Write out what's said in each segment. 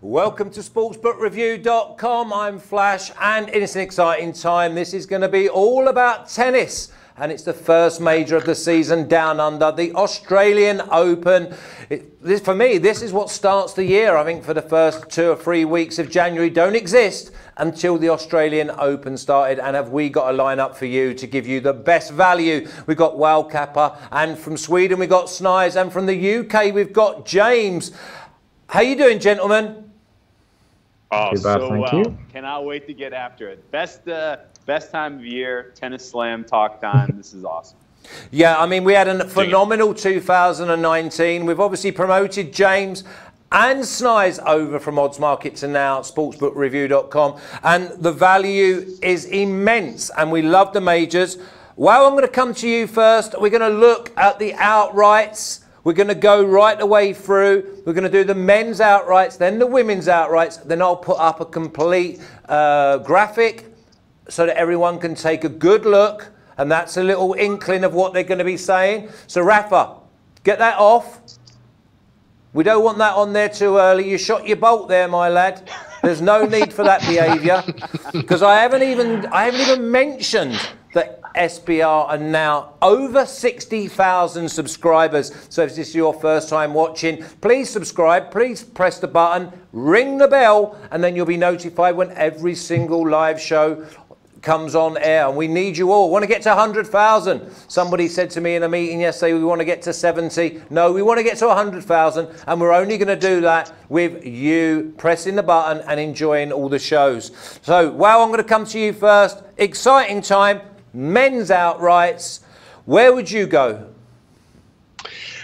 Welcome to sportsbookreview.com. I'm Flash, and it's an exciting time. This is going to be all about tennis, and it's the first major of the season down under, the Australian Open. For me, this is what starts the year. I think for the first 2 or 3 weeks of January don't exist until the Australian Open started. And have we got a lineup for you to give you the best value? We've got Wildcapper, and from Sweden we've got Snize, and from the UK we've got James. How you doing, gentlemen? Oh, so well. Cannot wait to get after it. Best time of year, tennis slam talk time. This is awesome. Yeah, I mean, we had a phenomenal 2019. We've obviously promoted James and Snize over from Odds Market to now sportsbookreview.com, and the value is immense, and we love the majors. Well, I'm going to come to you first. We're going to look at the outrights. We're going to go right the way through. We're going to do the men's outrights, then the women's outrights. Then I'll put up a complete graphic so that everyone can take a good look. And that's a little inkling of what they're going to be saying. So, Rafa, get that off. We don't want that on there too early. You shot your bolt there, my lad. There's no need for that behaviour, because I haven't even mentioned that SBR are now over 60,000 subscribers. So if this is your first time watching, please subscribe, please press the button, ring the bell, and then you'll be notified when every single live show comes on air. And we need you all. We want to get to 100,000. Somebody said to me in a meeting yesterday, we want to get to 70. No, we want to get to 100,000, and we're only going to do that with you pressing the button and enjoying all the shows. So, well, I'm going to come to you first. Exciting time. Men's outrights. Where would you go?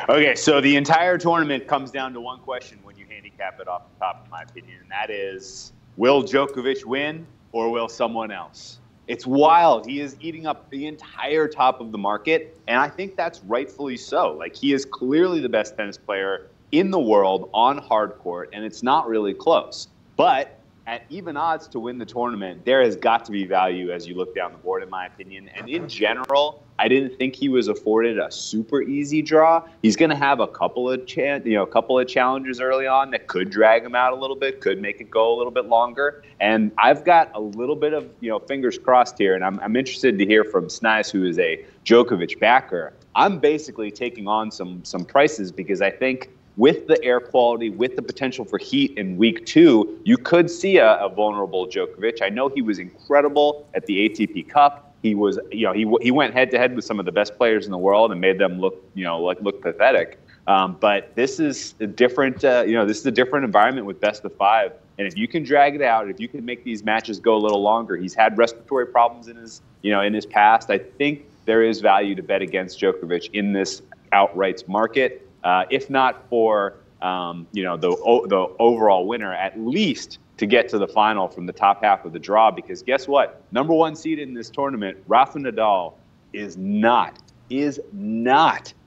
Okay, so the entire tournament comes down to one question when you handicap it off the top, in my opinion, and that is, will Djokovic win or will someone else? It's wild. He is eating up the entire top of the market, and I think that's rightfully so. Like, he is clearly the best tennis player in the world on hard court, and it's not really close. But at even odds to win the tournament, there has got to be value as you look down the board, in my opinion. And in general, I didn't think he was afforded a super easy draw. He's going to have a couple of challenges early on that could drag him out a little bit, could make it go a little bit longer. And I've got a little bit of fingers crossed here, and I'm interested to hear from Snize, who is a Djokovic backer. I'm basically taking on some prices because I think, with the air quality, with the potential for heat in week 2, you could see a vulnerable Djokovic. I know he was incredible at the ATP Cup. He was, he went head to head with some of the best players in the world and made them look, look pathetic. But this is a different, this is a different environment with best of 5. And if you can drag it out, if you can make these matches go a little longer, he's had respiratory problems in his past. I think there is value to bet against Djokovic in this outrights market. If not for the overall winner, at least to get to the final from the top half of the draw. Because guess what? Number 1 seed in this tournament, Rafa Nadal, is not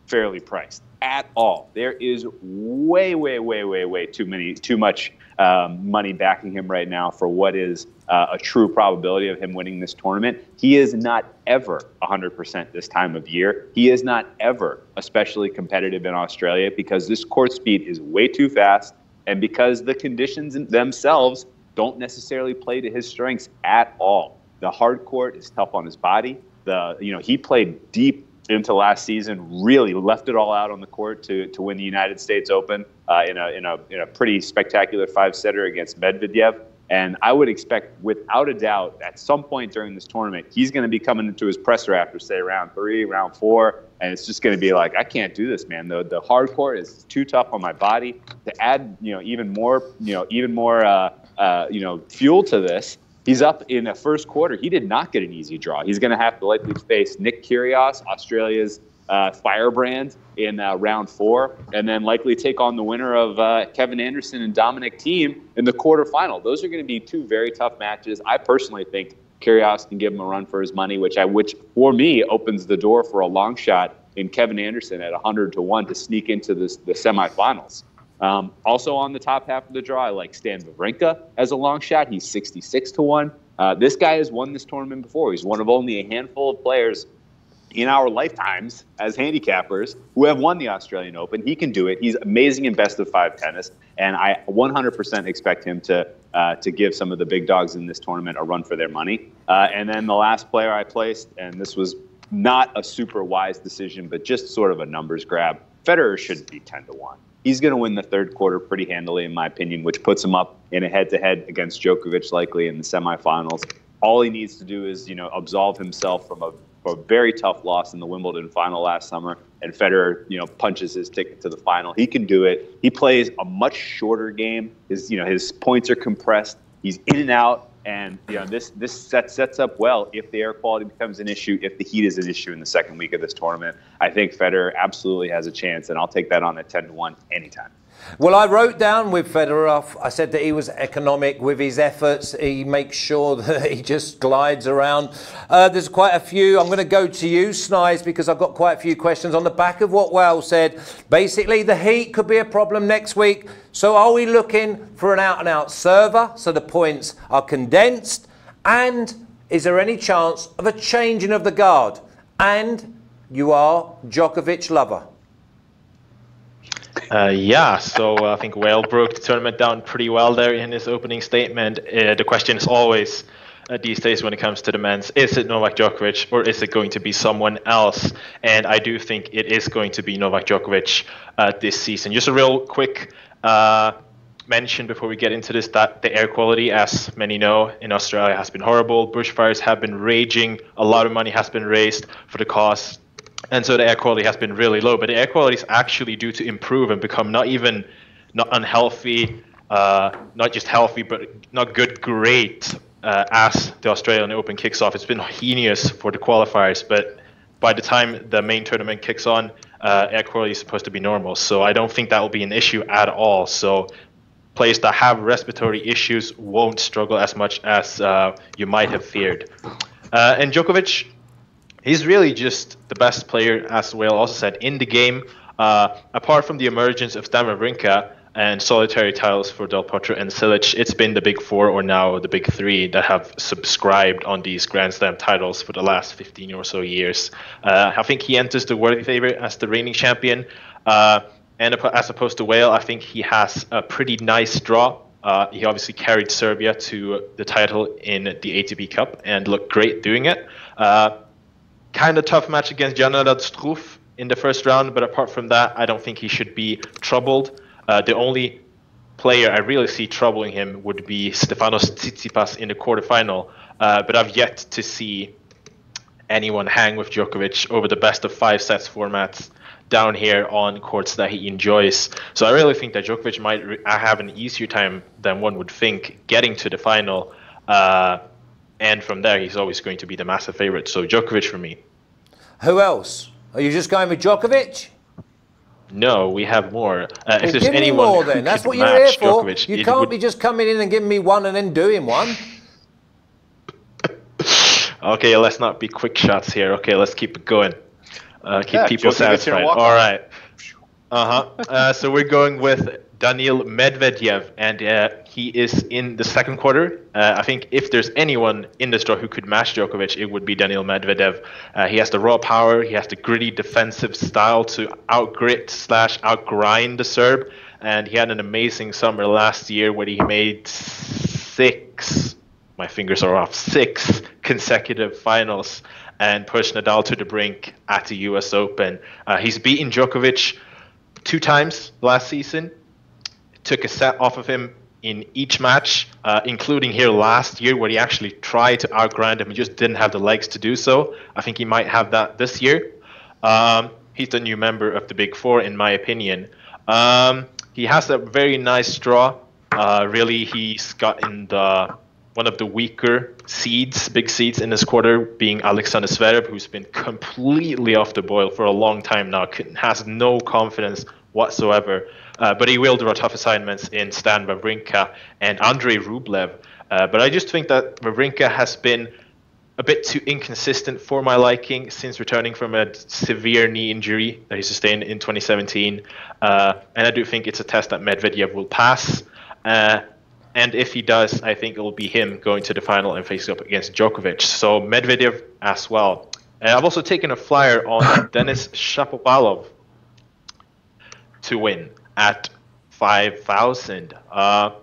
fairly priced at all. There is way too much money backing him right now for what is a true probability of him winning this tournament. He is not ever 100% this time of year. He is not ever especially competitive in Australia because this court speed is way too fast, and because the conditions themselves don't necessarily play to his strengths at all. The hard court is tough on his body. He played deep into last season, really left it all out on the court to win the United States Open in a pretty spectacular 5-setter against Medvedev. And I would expect, without a doubt, at some point during this tournament, he's going to be coming into his presser after, say, round 3, round 4, and it's just going to be like, I can't do this, man. The hard court is too tough on my body. To add, even more fuel to this, he's up in the first quarter. He did not get an easy draw. He's going to have to likely face Nick Kyrgios, Australia's firebrand, in round 4, and then likely take on the winner of Kevin Anderson and Dominic Thiem in the quarterfinal. Those are going to be 2 very tough matches. I personally think Kyrgios can give him a run for his money, which for me opens the door for a long shot in Kevin Anderson at 100-1 to sneak into the semifinals. Also on the top half of the draw, I like Stan Wawrinka as a long shot. He's 66-1. This guy has won this tournament before. He's one of only a handful of players in our lifetimes as handicappers who have won the Australian Open. He can do it. He's amazing in best of 5 tennis, and I 100% expect him to give some of the big dogs in this tournament a run for their money. And then the last player I placed, and this was not a super wise decision, but just sort of a numbers grab, Federer should be 10-1. He's going to win the third quarter pretty handily, in my opinion, which puts him up in a head-to-head against Djokovic likely in the semifinals. All he needs to do is, absolve himself from a very tough loss in the Wimbledon final last summer, and Federer, punches his ticket to the final. He can do it. He plays a much shorter game. His points are compressed. He's in and out, and this sets up well if the air quality becomes an issue, if the heat is an issue in the second week of this tournament. I think Federer absolutely has a chance, and I'll take that on at 10-1 anytime. Well, I wrote down with Federer, I said that he was economic with his efforts. He makes sure that he just glides around. There's quite a few. I'm going to go to you, Snize, because I've got quite a few questions on the back of what Wales said. Basically, the heat could be a problem next week. So are we looking for an out-and-out server so the points are condensed? And is there any chance of a changing of the guard? And you are Djokovic lover. So I think Wales broke the tournament down pretty well there in his opening statement. The question is always these days when it comes to the men's, is it Novak Djokovic or is it going to be someone else? And I do think it is going to be Novak Djokovic this season. Just a real quick mention before we get into this, that the air quality, as many know, in Australia has been horrible. Bushfires have been raging. A lot of money has been raised for the cause. And so the air quality has been really low, but the air quality is actually due to improve and become not unhealthy, not just healthy, but not good, great as the Australian Open kicks off. It's been heinous for the qualifiers, but by the time the main tournament kicks on, air quality is supposed to be normal. So I don't think that will be an issue at all. So players that have respiratory issues won't struggle as much as you might have feared. And Djokovic, he's really just the best player, as Will also said, in the game. Apart from the emergence of Stan Wawrinka and solitary titles for Del Potro and Cilic, it's been the big four, or now the big three, that have subscribed on these Grand Slam titles for the last 15 or so years. I think he enters the worthy favorite as the reigning champion. And as opposed to Wales, I think he has a pretty nice draw. He obviously carried Serbia to the title in the ATP Cup and looked great doing it. Kind of tough match against Jan-Lennard Struff in the first round, but apart from that, I don't think he should be troubled. The only player I really see troubling him would be Stefanos Tsitsipas in the quarterfinal, but I've yet to see anyone hang with Djokovic over the best of 5 sets formats down here on courts that he enjoys. So I really think that Djokovic might have an easier time than one would think getting to the final. And from there, he's always going to be the massive favorite. So Djokovic for me. Who else? Are you just going with Djokovic? No, we have more. Well, if there's give anyone me more then. That's what you're here for. Djokovic, you can't be just coming in and giving me one and then doing one. Okay, let's not be quick shots here. Okay, let's keep it going. Keep people satisfied. All right. So we're going with Daniil Medvedev, and he is in the second quarter. I think if there's anyone in this draw who could match Djokovic, it would be Daniil Medvedev. He has the raw power, he has the gritty defensive style to outgrit/outgrind the Serb, and he had an amazing summer last year where he made 6 consecutive finals and pushed Nadal to the brink at the US Open. He's beaten Djokovic 2 times last season. Took a set off of him in each match, including here last year where he actually tried to outgrind him. He just didn't have the legs to do so. I think he might have that this year. He's the new member of the Big Four, in my opinion. He has a very nice draw. Really, he's got in one of the weaker big seeds in this quarter, being Alexander Zverev, who's been completely off the boil for a long time now, has no confidence whatsoever. But he will draw tough assignments in Stan Wawrinka and Andrei Rublev. But I just think that Wawrinka has been a bit too inconsistent for my liking since returning from a severe knee injury that he sustained in 2017. And I do think it's a test that Medvedev will pass. And if he does, I think it will be him going to the final and facing up against Djokovic. So Medvedev as well. And I've also taken a flyer on Denis Shapovalov to win at 5,000.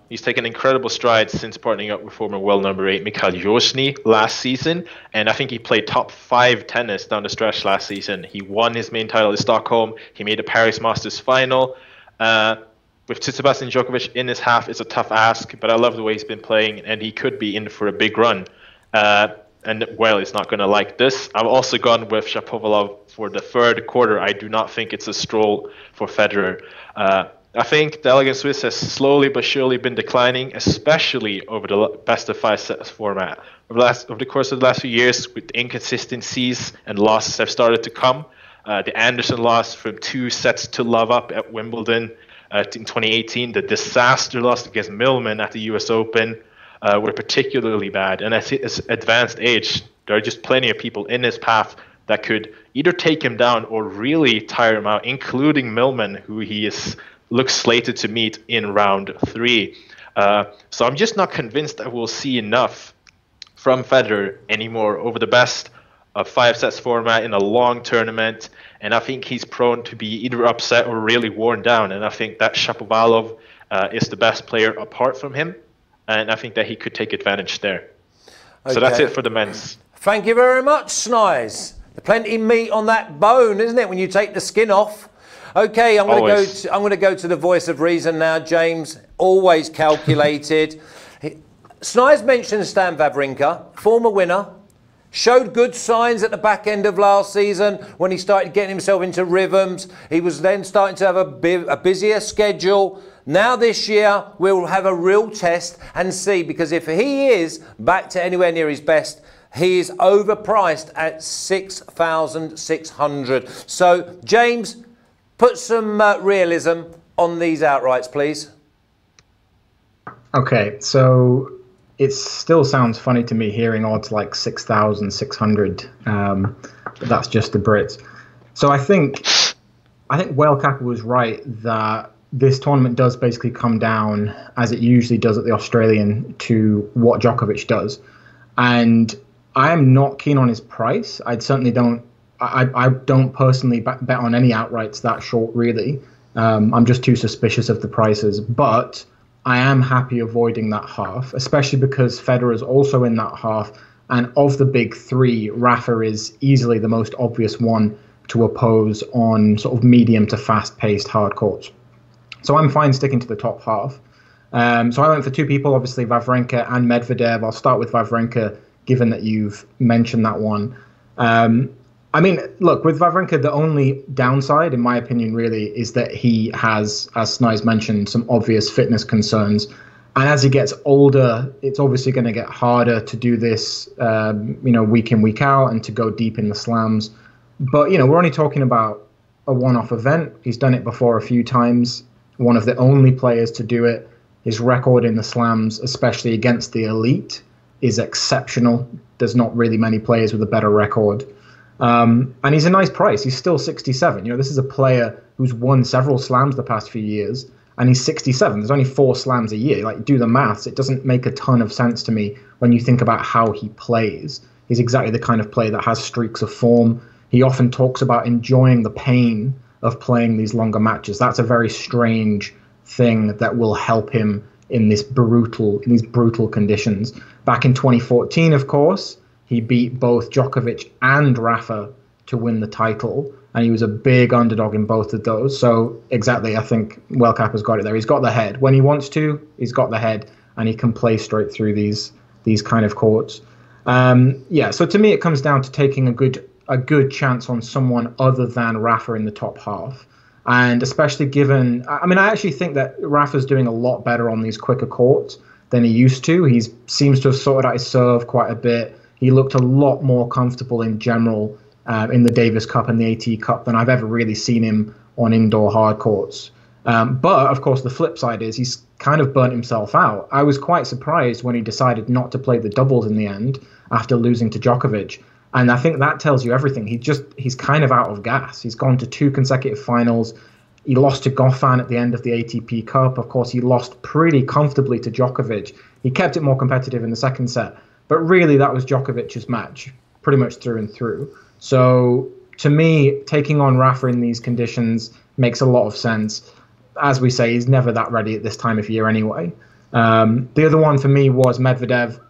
He's taken incredible strides since partnering up with former world number 8 Mikhail Yozhny last season, and I think he played top 5 tennis down the stretch last season. He won his main title in Stockholm. He made the Paris Masters final. With Tsitsipas and Djokovic in his half, it's a tough ask, but I love the way he's been playing, and he could be in for a big run. And well, he's not going to like this. I've also gone with Shapovalov for the third quarter. I do not think it's a stroll for Federer. I think the elegant Swiss has slowly but surely been declining, especially over the best of 5 sets format. Over the course of the last few years, with inconsistencies and losses have started to come. The Anderson loss from 2 sets to love up at Wimbledon in 2018, the disaster loss against Millman at the US Open were particularly bad. And at his advanced age, there are just plenty of people in his path that could either take him down or really tire him out, including Millman, who looks slated to meet in round 3. So I'm just not convinced that we'll see enough from Federer anymore over the best of 5 sets format in a long tournament. And I think he's prone to be either upset or really worn down. And I think that Shapovalov is the best player apart from him. And I think that he could take advantage there. Okay. So that's it for the men's. Thank you very much, Snize. Plenty meat on that bone, isn't it, when you take the skin off? Okay, I'm going to go to the voice of reason now, James. Always calculated. Snize mentioned Stan Wawrinka, former winner. Showed good signs at the back end of last season when he started getting himself into rhythms. He was then starting to have a busier schedule. Now this year, we'll have a real test and see, because if he is back to anywhere near his best, he is overpriced at 6,600. So, James, put some realism on these outrights, please. Okay, so it still sounds funny to me hearing odds like 6,600. But that's just the Brits. So I think Whale Kappa was right that this tournament does basically come down, as it usually does at the Australian, to what Djokovic does. And I am not keen on his price. I don't personally bet on any outrights that short, really. I'm just too suspicious of the prices. But I am happy avoiding that half, especially because Federer is also in that half. And of the big 3, Rafa is easily the most obvious one to oppose on sort of medium to fast-paced hard courts. So I'm fine sticking to the top half. So I went for 2 people, obviously Wawrinka and Medvedev. I'll start with Wawrinka, given that you've mentioned that one. I mean, look, with Wawrinka, the only downside, in my opinion, really, is that he has, as Snize mentioned, some obvious fitness concerns. And as he gets older, it's obviously going to get harder to do this, week in, week out, and to go deep in the slams. But, we're only talking about a one-off event. He's done it before a few times. One of the only players to do it. His record in the slams, especially against the elite, is exceptional. There's not really many players with a better record. And he's a nice price. He's still 67. This is a player who's won several slams the past few years, and he's 67. There's only 4 slams a year. Like, do the maths. It doesn't make a ton of sense to me when you think about how he plays. He's exactly the kind of player that has streaks of form. He often talks about enjoying the pain of playing these longer matches. That's a very strange thing that will help him in these brutal conditions. Back in 2014, of course, he beat both Djokovic and Rafa to win the title, and he was a big underdog in both of those. So exactly, I think Whale Kappa's got it there. He's got the head. When he wants to, he's got the head, and he can play straight through these kind of courts. So to me, it comes down to taking a good chance on someone other than Rafa in the top half. And especially given, I actually think that Rafa's doing a lot better on these quicker courts than he used to. He seems to have sorted out his serve quite a bit. He looked a lot more comfortable in general in the Davis Cup and the AT Cup than I've ever really seen him on indoor hard courts. But, of course, the flip side is he's kind of burnt himself out. I was quite surprised when he decided not to play the doubles in the end after losing to Djokovic. And I think that tells you everything. He's kind of out of gas. He's gone to 2 consecutive finals. He lost to Goffin at the end of the ATP Cup. Of course, he lost pretty comfortably to Djokovic. He kept it more competitive in the second set. But really, that was Djokovic's match, pretty much through and through. So to me, taking on Rafa in these conditions makes a lot of sense. As we say, he's never that ready at this time of year anyway. The other one for me was Medvedev.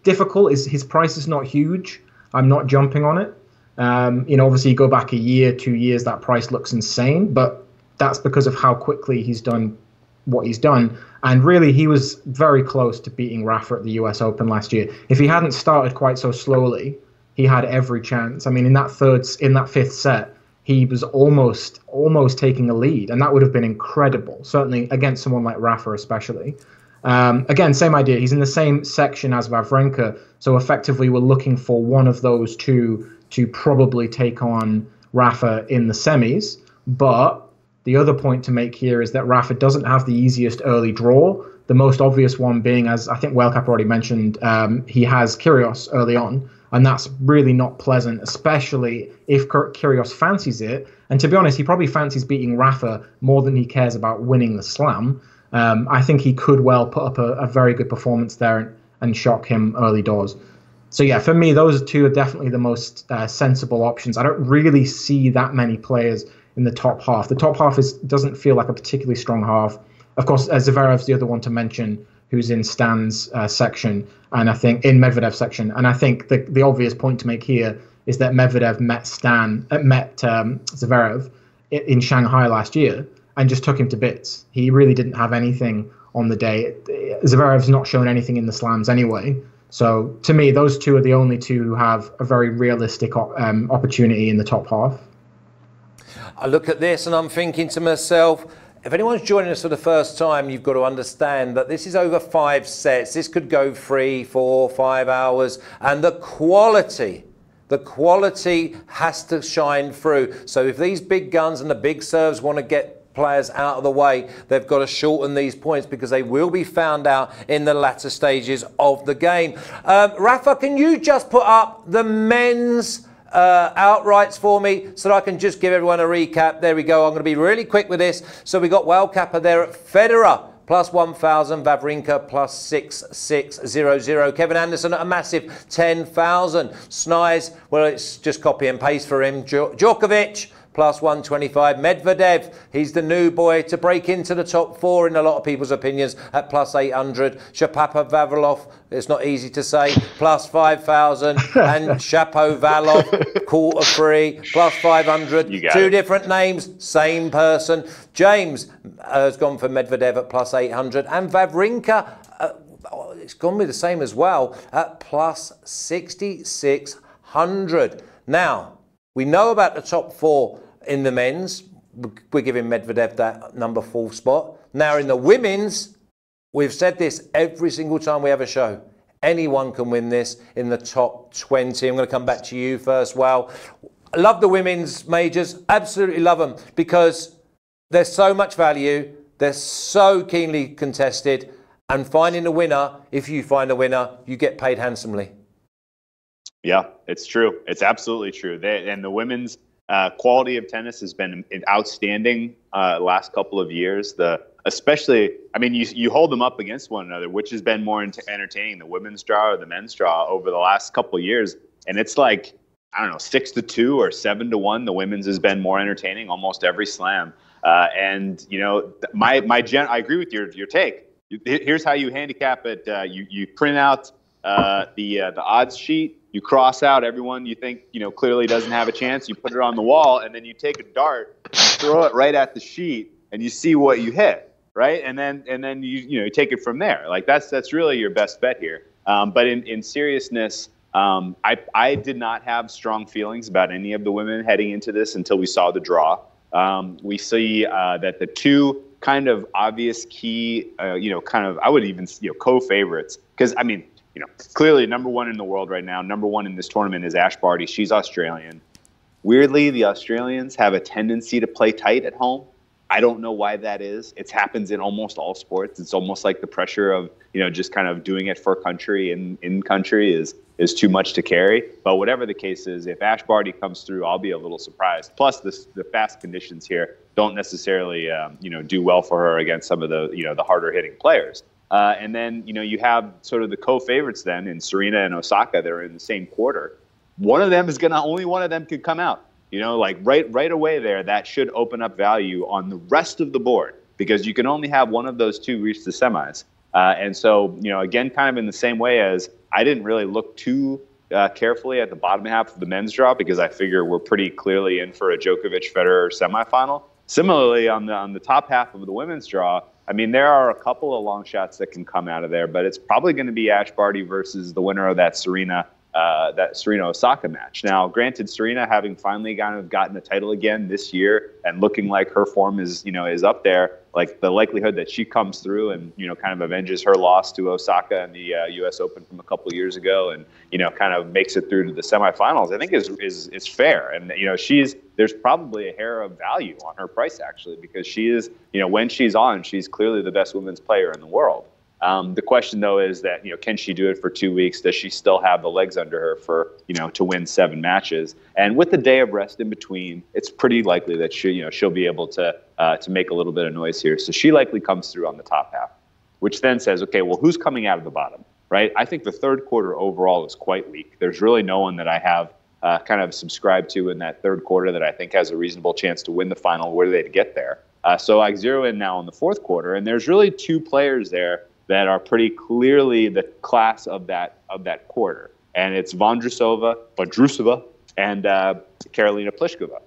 Difficult is his price is not huge. I'm not jumping on it. Obviously you go back a year, 2 years, that price looks insane, but that's because of how quickly he's done what he's done. And really, he was very close to beating Rafa at the US Open last year. If he hadn't started quite so slowly, he had every chance. I mean, in that fifth set, he was almost taking a lead, and that would have been incredible, certainly against someone like Rafa especially. Again, same idea. He's in the same section as Wawrinka, so effectively we're looking for one of those two to probably take on Rafa in the semis. But the other point to make here is that Rafa doesn't have the easiest early draw. The most obvious one being, as I think Wildcap already mentioned, he has Kyrgios early on, and that's really not pleasant, especially if Kyrgios fancies it. And to be honest, he probably fancies beating Rafa more than he cares about winning the Slam. I think he could well put up a very good performance there and shock him early doors. So yeah, for me, those two are definitely the most sensible options. I don't really see that many players in the top half. The top half doesn't feel like a particularly strong half. Of course, Zverev's the other one to mention, who's in Stan's section, and I think in Medvedev's section. And I think the obvious point to make here is that Medvedev met Zverev in Shanghai last year and just took him to bits. He really didn't have anything on the day. Zverev's not shown anything in the slams anyway. So to me, those two are the only two who have a very realistic opportunity in the top half. I look at this and I'm thinking to myself, if anyone's joining us for the first time, you've got to understand that this is over 5 sets. This could go 3, 4, 5 hours, and the quality has to shine through. So if these big guns and the big serves want to get players out of the way, they've got to shorten these points because they will be found out in the latter stages of the game. Rafa, can you just put up the men's outrights for me so that I can just give everyone a recap? There we go. I'm going to be really quick with this. So we got Wildcapper there at Federer plus 1,000, Wawrinka plus 6,600, Kevin Anderson at a massive 10,000, Snize, well, it's just copy and paste for him, Djokovic plus 125, Medvedev, he's the new boy to break into the top 4 in a lot of people's opinions at plus 800, Shapovalov, it's not easy to say, plus 5,000, and Shapovalov, quarter free, plus 500, 2 different names, same person. James has gone for Medvedev at plus 800, and Wawrinka, it's gone with the same as well, at plus 6,600. Now, we know about the top 4 in the men's. We're giving Medvedev that number 4 spot. Now in the women's, we've said this every single time we have a show. Anyone can win this in the top 20. I'm going to come back to you first. Well, I love the women's majors. Absolutely love them because there's so much value. They're so keenly contested. And finding a winner, if you find a winner, you get paid handsomely. Yeah, it's true. It's absolutely true. And the women's quality of tennis has been outstanding last couple of years. Especially, I mean, you hold them up against one another, which has been more entertaining, the women's draw or the men's draw over the last couple of years. And it's like, I don't know, 6-2 or 7-1. The women's has been more entertaining almost every slam. And you know, I agree with your take. Here's how you handicap it. You print out the odds sheet. You cross out everyone you think clearly doesn't have a chance. You put it on the wall, and then you take a dart, throw it right at the sheet, and you see what you hit, right? And then you take it from there. Like that's really your best bet here. But in seriousness, I did not have strong feelings about any of the women heading into this until we saw the draw. We see that the 2 kind of obvious key, I would even co-favorites, because I mean. Clearly number 1 in the world right now, number 1 in this tournament is Ash Barty. She's Australian. Weirdly, the Australians have a tendency to play tight at home. I don't know why that is. It happens in almost all sports. It's almost like the pressure of, just kind of doing it for country and in country is too much to carry. But whatever the case is, if Ash Barty comes through, I'll be a little surprised. Plus, the fast conditions here don't necessarily, do well for her against some of the, the harder hitting players. And then, you have sort of the co-favorites then in Serena and Osaka that are in the same quarter. only one of them could come out. Like right away there, that should open up value on the rest of the board, because you can only have one of those two reach the semis. And so, again, kind of in the same way as I didn't really look too carefully at the bottom half of the men's draw, because I figure we're pretty clearly in for a Djokovic-Federer semifinal. Similarly, on the top half of the women's draw, I mean, there are a couple of long shots that can come out of there, but it's probably going to be Ash Barty versus the winner of that Serena Osaka match. Now, granted, Serena having finally kind of gotten a title again this year and looking like her form is up there, like the likelihood that she comes through and, kind of avenges her loss to Osaka in the U.S. Open from a couple of years ago and, kind of makes it through to the semifinals, I think is fair. And, there's probably a hair of value on her price, actually, because she is, when she's on, she's clearly the best women's player in the world. The question, though, is that, can she do it for 2 weeks? Does she still have the legs under her for, to win 7 matches? And with the day of rest in between, it's pretty likely that she'll be able to make a little bit of noise here. So she likely comes through on the top half, which then says, okay, well, who's coming out of the bottom, right? I think the third quarter overall is quite weak. There's really no one that I have kind of subscribed to in that third quarter that I think has a reasonable chance to win the final were they to get there. So I zero in now on the fourth quarter, and there's really 2 players there that are pretty clearly the class of that quarter. And it's Vondrousova, and Karolina Pliskova.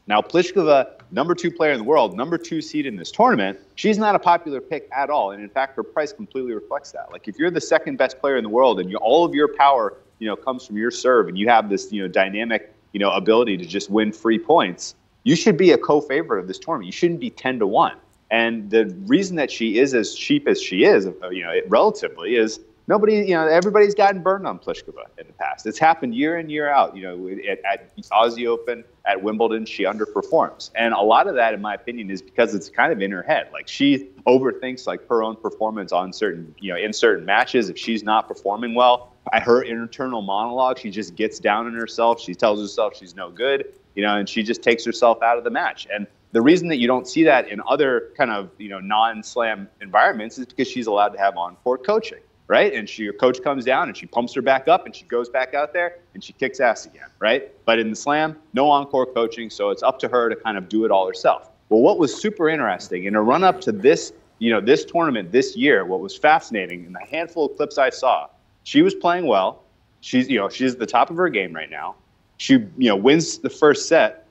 Now, Pliskova, number 2 player in the world, number 2 seed in this tournament, she's not a popular pick at all. And in fact, her price completely reflects that. Like, if you're the second best player in the world and all of your power, comes from your serve, and you have this, dynamic, ability to just win free points, you should be a co-favorite of this tournament. You shouldn't be 10-1. And the reason that she is as cheap as she is, relatively, is everybody's gotten burned on Pliskova in the past. It's happened year in, year out. At Aussie Open, at Wimbledon, she underperforms. And a lot of that, in my opinion, is because it's kind of in her head. Like, she overthinks like her own performance on certain, in certain matches. If she's not performing well, at her internal monologue, she just gets down on herself. She tells herself she's no good, and she just takes herself out of the match. And the reason that you don't see that in other kind of, non-slam environments is because she's allowed to have on-court coaching, right? And your coach comes down and she pumps her back up and she goes back out there and she kicks ass again, right? But in the slam, no on-court coaching, so it's up to her to kind of do it all herself. Well, what was super interesting in a run-up to this, this tournament this year, what was fascinating in the handful of clips I saw, she was playing well. She's at the top of her game right now. She, wins the first set.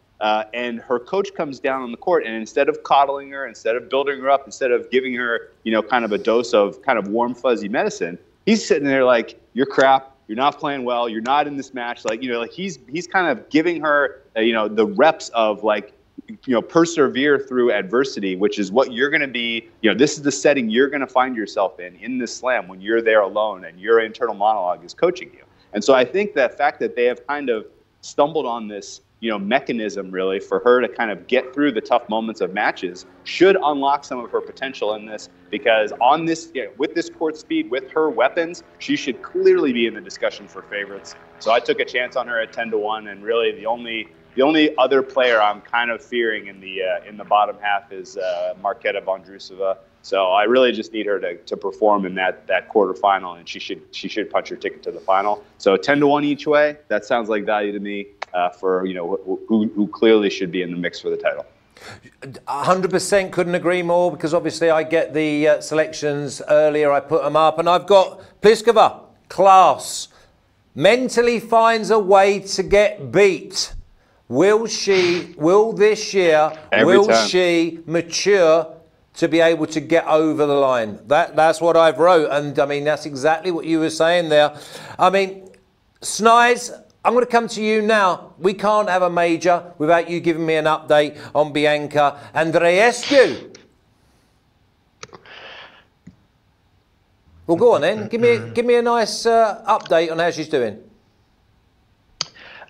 And her coach comes down on the court, and instead of coddling her, instead of building her up, instead of giving her, kind of a dose of kind of warm, fuzzy medicine, he's sitting there like, you're crap, you're not playing well, you're not in this match. Like, he's kind of giving her, the reps of like, persevere through adversity, which is what you're going to be, this is the setting you're going to find yourself in this slam when you're there alone and your internal monologue is coaching you. And so I think that fact that they have kind of stumbled on this, mechanism really for her to kind of get through the tough moments of matches should unlock some of her potential in this, because on this, with this court speed, with her weapons, she should clearly be in the discussion for favorites. So I took a chance on her at 10-1, and really the only other player I'm kind of fearing in the bottom half is Marketa Vondrousova. So I really just need her to perform in that quarterfinal, and she should punch her ticket to the final. So 10-1 each way, that sounds like value to me for who clearly should be in the mix for the title. 100% couldn't agree more, because obviously I get the selections earlier, I put them up, and I've got Pliskova, class, mentally finds a way to get beat. Will this year she mature to be able to get over the line? That's what I've wrote, and I mean, that's exactly what you were saying there. I mean, Snize, I'm going to come to you now. We can't have a major without you giving me an update on Bianca Andreescu. Well, go on then. Give me a nice update on how she's doing.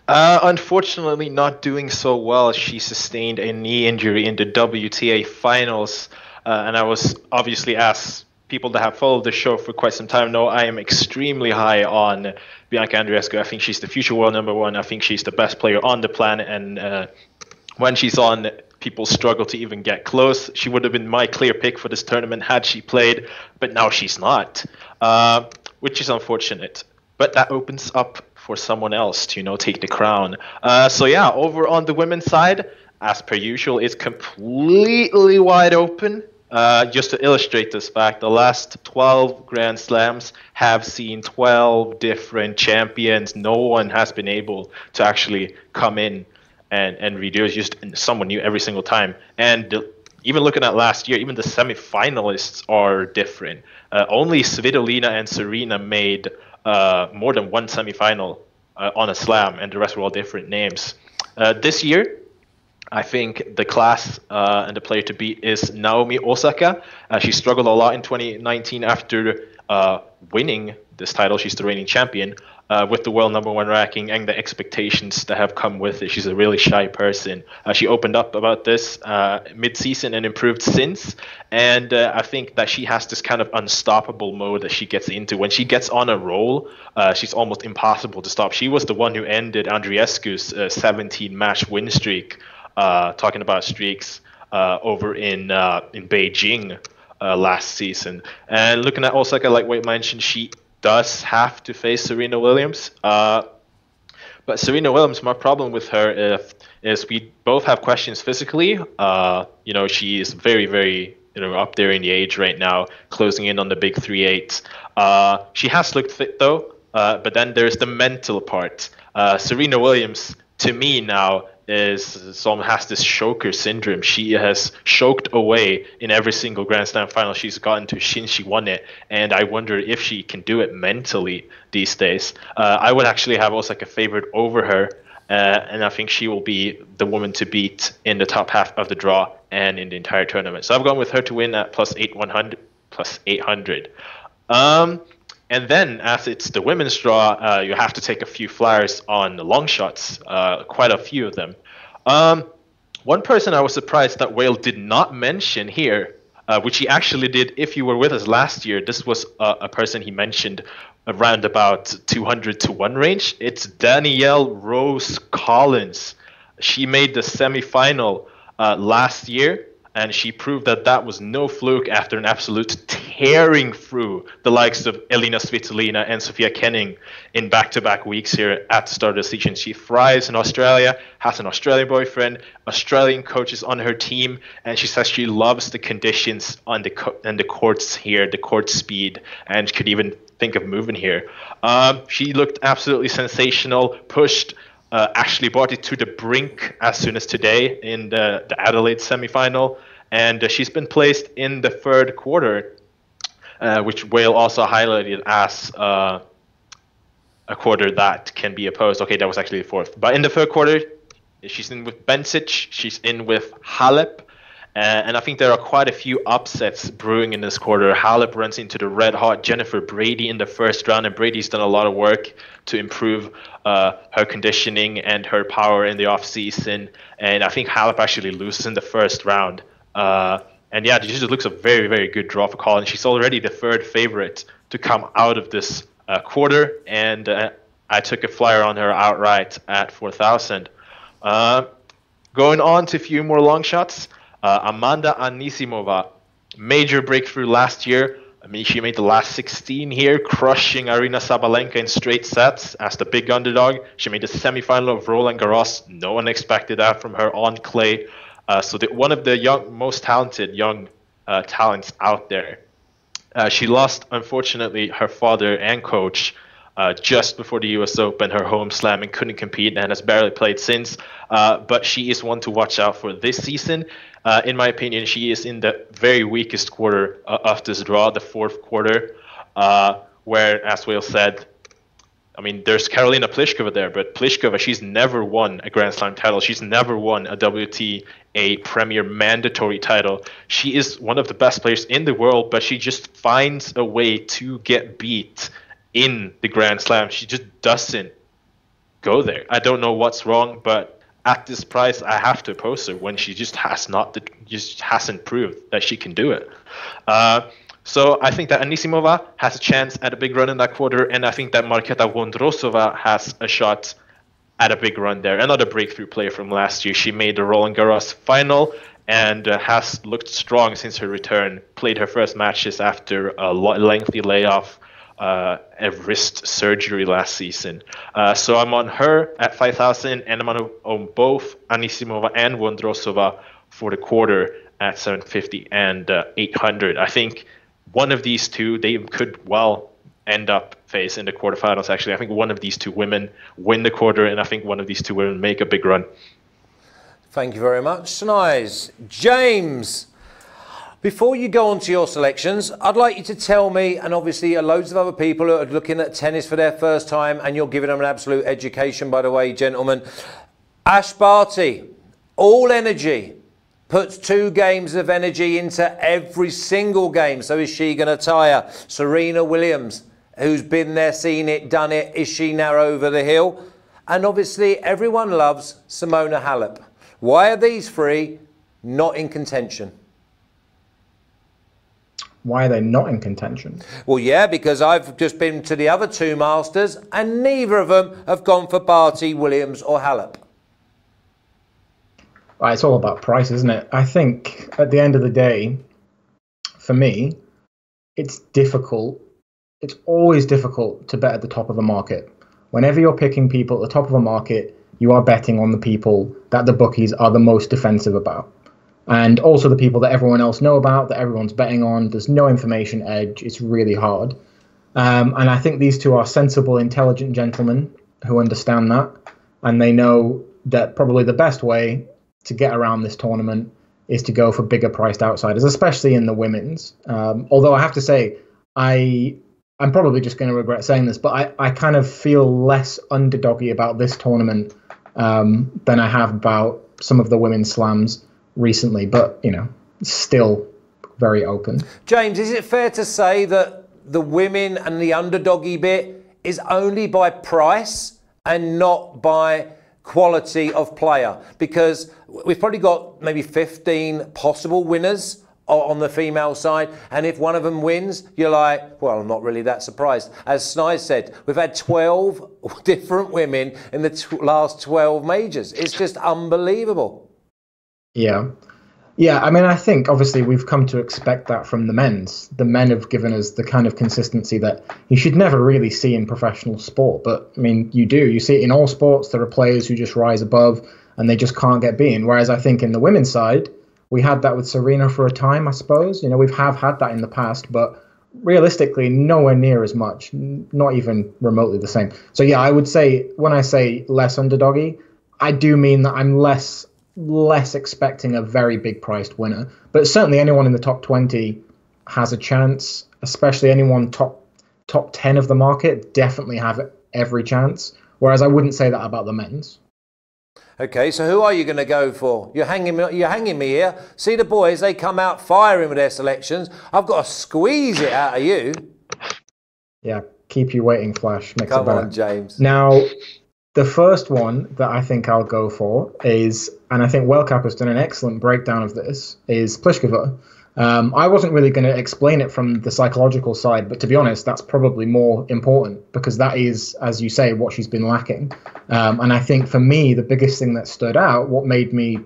Unfortunately, not doing so well. She sustained a knee injury in the WTA finals. And I was obviously, as people that have followed the show for quite some time know, I am extremely high on Bianca Andreescu. I think she's the future world number 1. I think she's the best player on the planet. And when she's on, people struggle to even get close. She would have been my clear pick for this tournament had she played, but now she's not, which is unfortunate. But that opens up for someone else to, take the crown. So yeah, over on the women's side, as per usual, it's completely wide open. Just to illustrate this fact, the last 12 Grand Slams have seen 12 different champions. No one has been able to actually come in and redo it. Just someone new every single time. And even looking at last year, even the semi-finalists are different. Only Svitolina and Serena made more than one semi-final on a slam, and the rest were all different names. This year, I think the class and the player to beat is Naomi Osaka. She struggled a lot in 2019 after winning this title. She's the reigning champion with the world #1 ranking and the expectations that have come with it. She's a really shy person. She opened up about this mid-season and improved since. And I think that she has this kind of unstoppable mode that she gets into. When she gets on a roll, she's almost impossible to stop. She was the one who ended Andreescu's 17-match win streak. Talking about streaks over in Beijing last season. And looking at Osaka, like we mentioned, she does have to face Serena Williams. But Serena Williams, my problem with her is we both have questions physically. She is very, very up there in the age right now, closing in on the big 3.8. She has looked fit though, but then there's the mental part. Serena Williams, to me now, has this choker syndrome. She has choked away in every single Grand Slam final she's gotten to since she won it, and I wonder if she can do it mentally these days. I would actually have Osaka favored over her, and I think she will be the woman to beat in the top half of the draw and in the entire tournament. So I've gone with her to win at plus 800. And then, as it's the women's draw, you have to take a few flyers on the long shots, quite a few of them. One person I was surprised that Whale did not mention here, which he actually did if you were with us last year. This was a person he mentioned around about 200 to 1 range. It's Danielle Rose Collins. She made the semifinal last year, and she proved that was no fluke after an absolute tearing through the likes of Elina Svitolina and Sofia Kenin in back-to-back weeks here at the start of the season. She thrives in Australia, has an Australian boyfriend, Australian coaches on her team, and she says she loves the conditions on the courts here, the court speed, and could even think of moving here. She looked absolutely sensational, pushed Ashley Barty to the brink as soon as today in the Adelaide semifinal, and she's been placed in the third quarter, which Whale also highlighted as a quarter that can be opposed. Okay, that was actually the fourth. But in the third quarter, she's in with Bencic, she's in with Halep, and I think there are quite a few upsets brewing in this quarter. Halep runs into the red-hot Jennifer Brady in the first round, and Brady's done a lot of work to improve her conditioning and her power in the off-season. And I think Halep actually loses in the first round. And yeah, it just looks a very, very good draw for Collins. She's already the third favorite to come out of this quarter, and I took a flyer on her outright at 4,000. Going on to a few more long shots. Amanda Anisimova, major breakthrough last year. I mean, she made the last 16 here, crushing Aryna Sabalenka in straight sets as the big underdog. She made the semifinal of Roland Garros. No one expected that from her on clay. So one of the most talented young talents out there. She lost, unfortunately, her father and coach just before the US Open, her home slam, and couldn't compete and has barely played since. But she is one to watch out for this season. In my opinion, she is in the very weakest quarter of this draw, the fourth quarter, where, as Will said, I mean, there's Karolina Pliskova there, but Pliskova, she's never won a Grand Slam title. She's never won a WTA Premier mandatory title. She is one of the best players in the world, but she just finds a way to get beat in the Grand Slam. She just doesn't go there. I don't know what's wrong, but at this price, I have to oppose her when she just hasn't proved that she can do it. So I think that Anisimova has a chance at a big run in that quarter, and I think that Marketa Vondrosova has a shot at a big run there. Another breakthrough player from last year. She made the Roland Garros final and has looked strong since her return. Played her first matches after a lengthy layoff a wrist surgery last season. So I'm on her at 5,000, and I'm on both Anisimova and Vondrousova for the quarter at 750 and 800. I think one of these two, they could well end up face in the quarterfinals. Actually, I think one of these two women win the quarter, and I think one of these two women make a big run. Thank you very much, Snize. James, before you go on to your selections, I'd like you to tell me, and obviously loads of other people who are looking at tennis for their first time, and you're giving them an absolute education, by the way, gentlemen. Ash Barty, all energy, puts 2 games of energy into every single game. So is she going to tire? Serena Williams, who's been there, seen it, done it, is she now over the hill? And obviously everyone loves Simona Halep. Why are these 3 not in contention? Why are they not in contention? Well, yeah, because I've just been to the other 2 Masters and neither of them have gone for Barty, Williams or Halep. Well, it's all about price, isn't it? I think at the end of the day, for me, it's difficult. It's always difficult to bet at the top of a market. Whenever you're picking people at the top of a market, you are betting on the people that the bookies are the most defensive about. And also the people that everyone else know about, that everyone's betting on. There's no information edge. It's really hard. And I think these 2 are sensible, intelligent gentlemen who understand that. And they know that probably the best way to get around this tournament is to go for bigger priced outsiders, especially in the women's. Although I have to say, I'm probably just going to regret saying this, but I kind of feel less underdoggy about this tournament than I have about some of the women's slams recently, but, you know, still very open. James, is it fair to say that the women and the underdoggy bit is only by price and not by quality of player? Because we've probably got maybe 15 possible winners on the female side, and if one of them wins, you're like, well, I'm not really that surprised. As Snize said, we've had 12 different women in the last 12 majors. It's just unbelievable. Yeah. I mean, I think obviously we've come to expect that from the men's. The men have given us the kind of consistency that you should never really see in professional sport. But I mean, you do. You see it in all sports. There are players who just rise above and they just can't get beaten. Whereas I think in the women's side, we had that with Serena for a time, I suppose. You know, we've had that in the past, but realistically, nowhere near as much, not even remotely the same. So yeah, I would say when I say less underdoggy, I do mean that I'm less expecting a very big priced winner. But certainly anyone in the top 20 has a chance, especially anyone top 10 of the market definitely have every chance. Whereas I wouldn't say that about the men's. Okay, so who are you going to go for? You're hanging me here. See the boys, they come out firing with their selections. I've got to squeeze it out of you. Yeah, keep you waiting, Flash. Come on, James. Now, the first one that I think I'll go for is, and I think Wellcap has done an excellent breakdown of this, is Pliskova. I wasn't really going to explain it from the psychological side, but to be honest, that's probably more important because that is, as you say, what she's been lacking. And I think for me, the biggest thing that stood out, what made me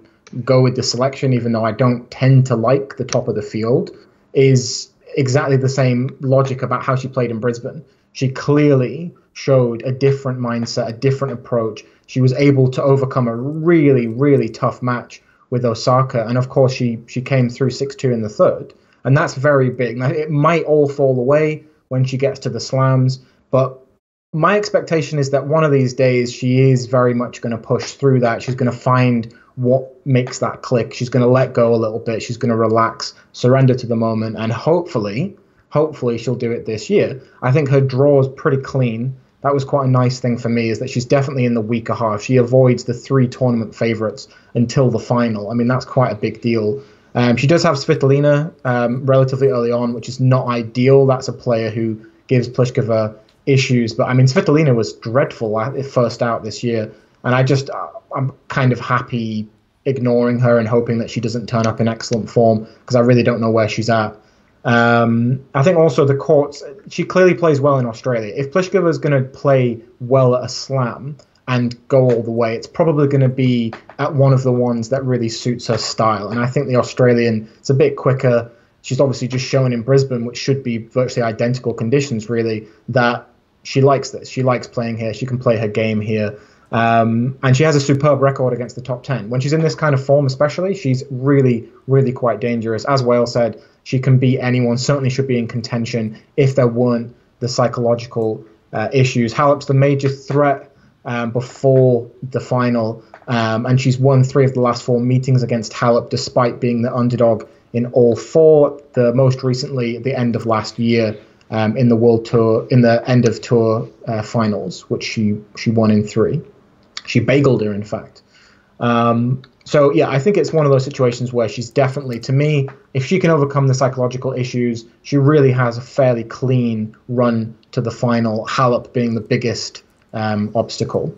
go with the selection, even though I don't tend to like the top of the field, is exactly the same logic about how she played in Brisbane. She clearly showed a different mindset, a different approach. She was able to overcome a really, really tough match with Osaka, and of course she came through 6-2 in the third, and that's very big. Now, it might all fall away when she gets to the slams, but my expectation is that one of these days she is very much going to push through that. She's going to find what makes that click. She's going to let go a little bit. She's going to relax, surrender to the moment, and hopefully she'll do it this year. I think her draw is pretty clean. That was quite a nice thing for me, is that she's definitely in the weaker half. She avoids the 3 tournament favourites until the final. I mean, that's quite a big deal. She does have Svitolina relatively early on, which is not ideal. That's a player who gives Pliskova issues. But, I mean, Svitolina was dreadful at first out this year. And I'm kind of happy ignoring her and hoping that she doesn't turn up in excellent form because I really don't know where she's at. I think also the courts, she clearly plays well in Australia. If Pliskova is going to play well at a slam and go all the way, it's probably going to be at one of the ones that really suits her style. And I think the Australian, it's a bit quicker. she's obviously just shown in Brisbane, which should be virtually identical conditions, really, that she likes this. She likes playing here. She can play her game here. And she has a superb record against the top 10. When she's in this kind of form especially, she's really, really quite dangerous. As Whale said, she can beat anyone, certainly should be in contention if there weren't the psychological issues. Halep's the major threat before the final, and she's won 3 of the last 4 meetings against Halep, despite being the underdog in all 4. The most recently at the end of last year in the World Tour, in the end of tour finals, which she won in 3. She bageled her, in fact. So, yeah, I think it's one of those situations where she's definitely, to me, if she can overcome the psychological issues, she really has a fairly clean run to the final, Halep being the biggest obstacle.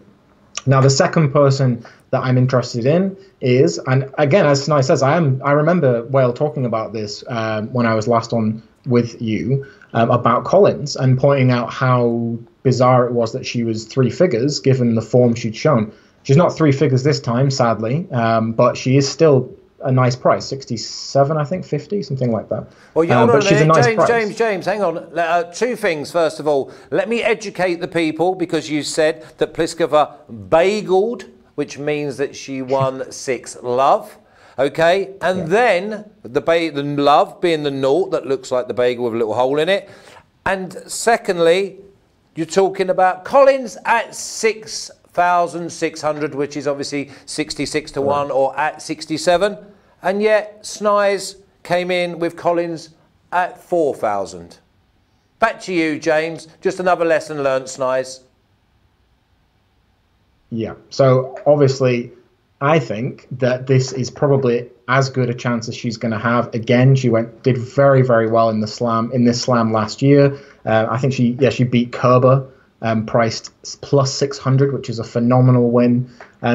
Now, the second person that I'm interested in is, and again, as Snize says, I remember Whale talking about this when I was last on with you about Collins and pointing out how bizarre it was that she was 3 figures given the form she'd shown. She's not 3 figures this time, sadly, but she is still a nice price, 67, I think, 50, something like that. Well, hold on, she's a nice price. James, hang on. 2 things, first of all. Let me educate the people, because you said that Pliskova bageled, which means that she won 6 love. Okay, and then the love being the naught that looks like the bagel with a little hole in it. And secondly, you're talking about Collins at 6,600, which is obviously 66 to 1 or at 67. And yet Snize came in with Collins at 4,000. Back to you, James. Just another lesson learned, Snize. Yeah, so obviously I think that this is probably as good a chance as she's going to have. Again, she did very, very well in this slam last year. I think she beat Kerber, priced plus 600, which is a phenomenal win.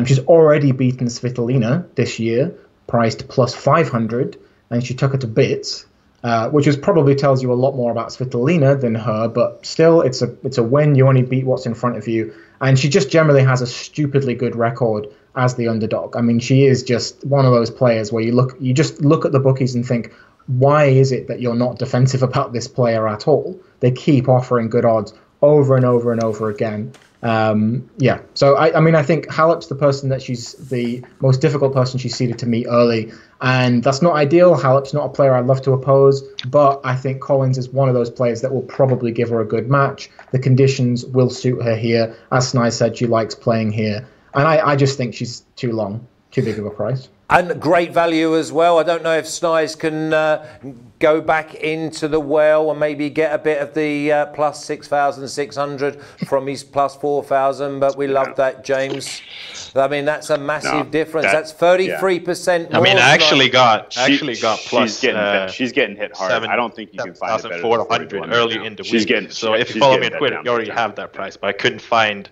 She's already beaten Svitolina this year, priced plus 500, and she took her to bits, which probably tells you a lot more about Svitolina than her. But still, it's a win. You only beat what's in front of you, and she just generally has a stupidly good record as the underdog. I mean, she is just one of those players where you just look at the bookies and think, why is it that you're not defensive about this player at all? They keep offering good odds over and over and over again. So I mean, I think Halep's the person that she's the most difficult person she's seeded to meet early, and that's not ideal. Halep's not a player I'd love to oppose, but I think Collins is one of those players that will probably give her a good match. The conditions will suit her here. As Snize said, she likes playing here. And I just think she's too big of a price. And great value as well. I don't know if Snize can go back into the well and maybe get a bit of the plus 6,600 from his plus 4,000, but we love that, James. I mean, that's a massive difference. That's 33% more. I mean, I actually got plus. She's getting hit hard. I don't think you can find it better than 400 early in the week. So if you follow me on Twitter, you already have that price, but I couldn't find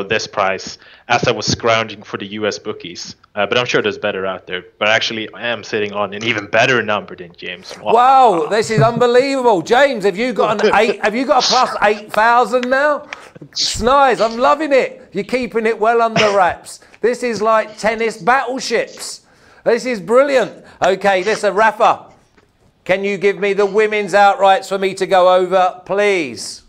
this price as I was scrounging for the US bookies. But I'm sure there's better out there. But actually, I am sitting on an even better number than James. Wow, this is unbelievable. James, have you got an 8? Have you got a plus 8,000 now? Snize, I'm loving it. You're keeping it well under wraps. This is like tennis battleships. This is brilliant. Okay, listen, Rafa, can you give me the women's outrights for me to go over, please?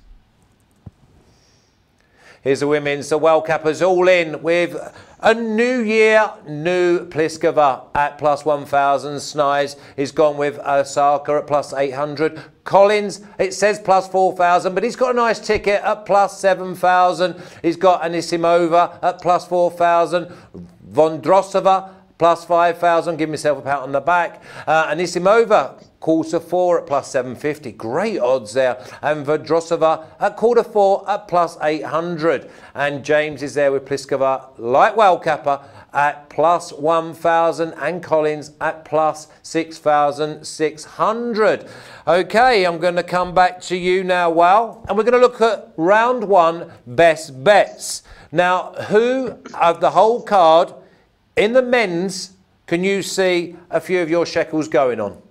Here's the women's. The World Cuppers all in with a new year, new Pliskova at plus 1,000. Snize is gone with Osaka at plus 800. Collins, it says plus 4,000, but he's got a nice ticket at plus 7,000. He's got Anisimova at plus 4,000. Vondrosova plus 5,000. Give myself a pat on the back. Anisimova, quarter 4 at plus 750. Great odds there. And Vondrosova at quarter 4 at plus 800. And James is there with Pliskova, like World Cupper, at plus 1,000 and Collins at plus 6,600. Okay, I'm going to come back to you now, Wal, and we're going to look at round 1 best bets. Now, who of the whole card in the men's can you see a few of your shekels going on?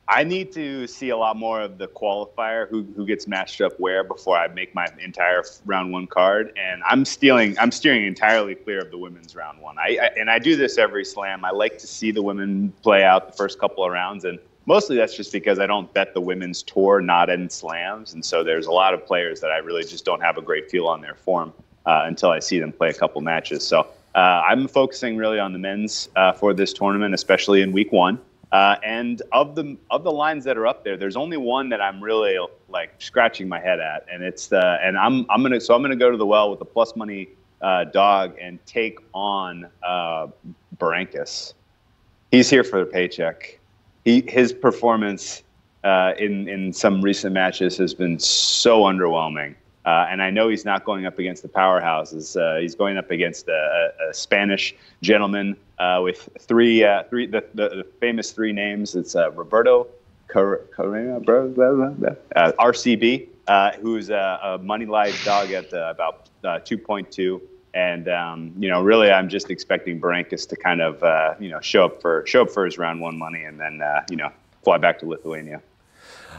I need to see a lot more of the qualifier, who gets matched up where, before I make my entire round 1 card. And I'm steering entirely clear of the women's round 1. I do this every slam. I like to see the women play out the first couple of rounds, and Mostly that's just because I don't bet the women's tour, not in slams. And so there's a lot of players that I really just don't have a great feel on their form until I see them play a couple matches. So I'm focusing really on the men's for this tournament, especially in week 1. And of the lines that are up there, there's only one that I'm really like scratching my head at, and it's I'm gonna go to the well with the plus money dog and take on Berankis. He's here for the paycheck. His performance in some recent matches has been so underwhelming. And I know he's not going up against the powerhouses. He's going up against a Spanish gentleman with the famous 3 names. It's Roberto Carrera, RCB, who's a money line dog at about 2.2. And really, I'm just expecting Berankis to kind of show up for his round 1 money and then fly back to Lithuania.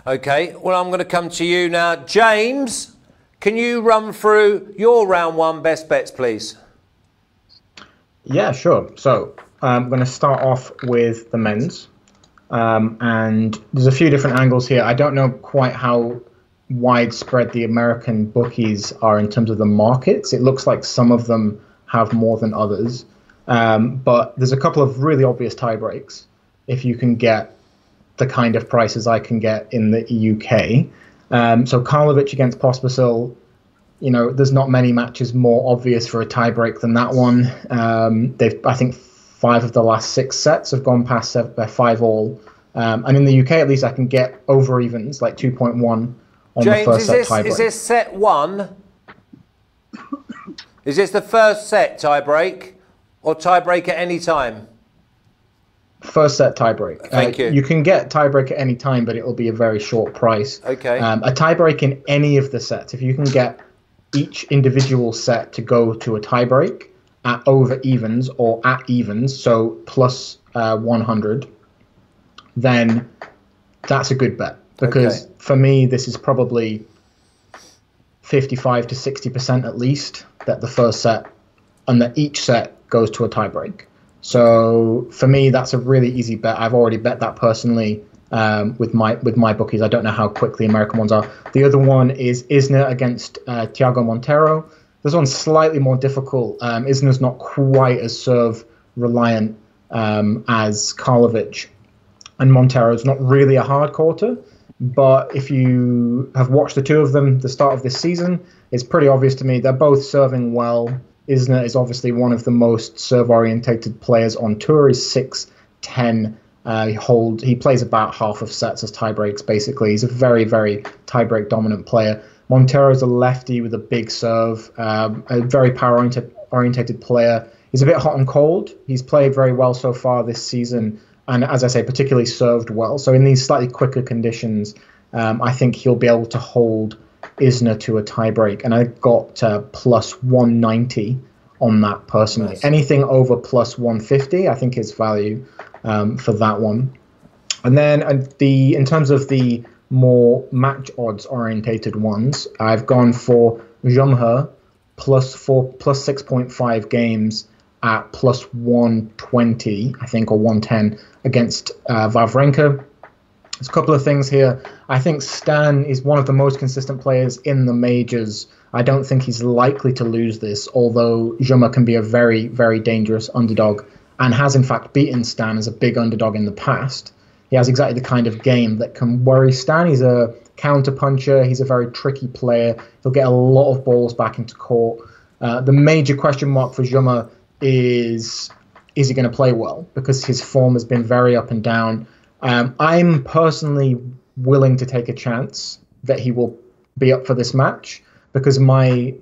Okay. Well, I'm going to come to you now, James. Can you run through your round 1 best bets, please? Yeah, sure. So I'm going to start off with the men's. And there's a few different angles here. I don't know quite how widespread the American bookies are in terms of the markets. It looks like some of them have more than others. But there's a couple of really obvious tie breaks if you can get the kind of prices I can get in the UK. So Karlovic against Pospisil, there's not many matches more obvious for a tiebreak than that one. I think 5 of the last 6 sets have gone past 5 all. And in the UK, at least, I can get over evens, like 2.1 on James, the first set tiebreak. Is this set 1? Is this the first set tiebreak or tiebreak at any time? First set tiebreak. Thank you. You can get tiebreak at any time, but it will be a very short price. Okay. A tiebreak in any of the sets, if you can get each individual set to go to a tiebreak at over evens or at evens, so plus 100, then that's a good bet. Because for me, this is probably 55 to 60% at least that the first set and that each set goes to a tiebreak. So for me, that's a really easy bet. I've already bet that personally with my bookies. I don't know how quick the American ones are. The other one is Isner against Thiago Monteiro. This one's slightly more difficult. Isner's not quite as serve reliant as Karlovic, and Monteiro's not really a hard quarter. But if you have watched the two of them the start of this season, it's pretty obvious to me they're both serving well. Isner is obviously one of the most serve-orientated players on tour. He's 6'10". He plays about half of sets as tiebreaks, basically. He's a very, very tiebreak dominant player. Monteiro's a lefty with a big serve, a very power-orientated player. He's a bit hot and cold. He's played very well so far this season, and as I say, particularly served well. So in these slightly quicker conditions, I think he'll be able to hold Isner to a tiebreak, and I got plus 190 on that personally. Nice. Anything over plus 150, I think, is value for that one. And then in terms of the more match odds orientated ones, I've gone for Jumher plus 6.5 games at plus 120, I think, or 110 against Wawrinka. There's a couple of things here. I think Stan is one of the most consistent players in the majors. I don't think he's likely to lose this, although Jummer can be a very, very dangerous underdog and has, in fact, beaten Stan as a big underdog in the past. He has exactly the kind of game that can worry Stan. He's a counter-puncher. He's a very tricky player. He'll get a lot of balls back into court. The major question mark for Jummer is he going to play well? Because his form has been very up and down. I'm personally willing to take a chance that he will be up for this match, because my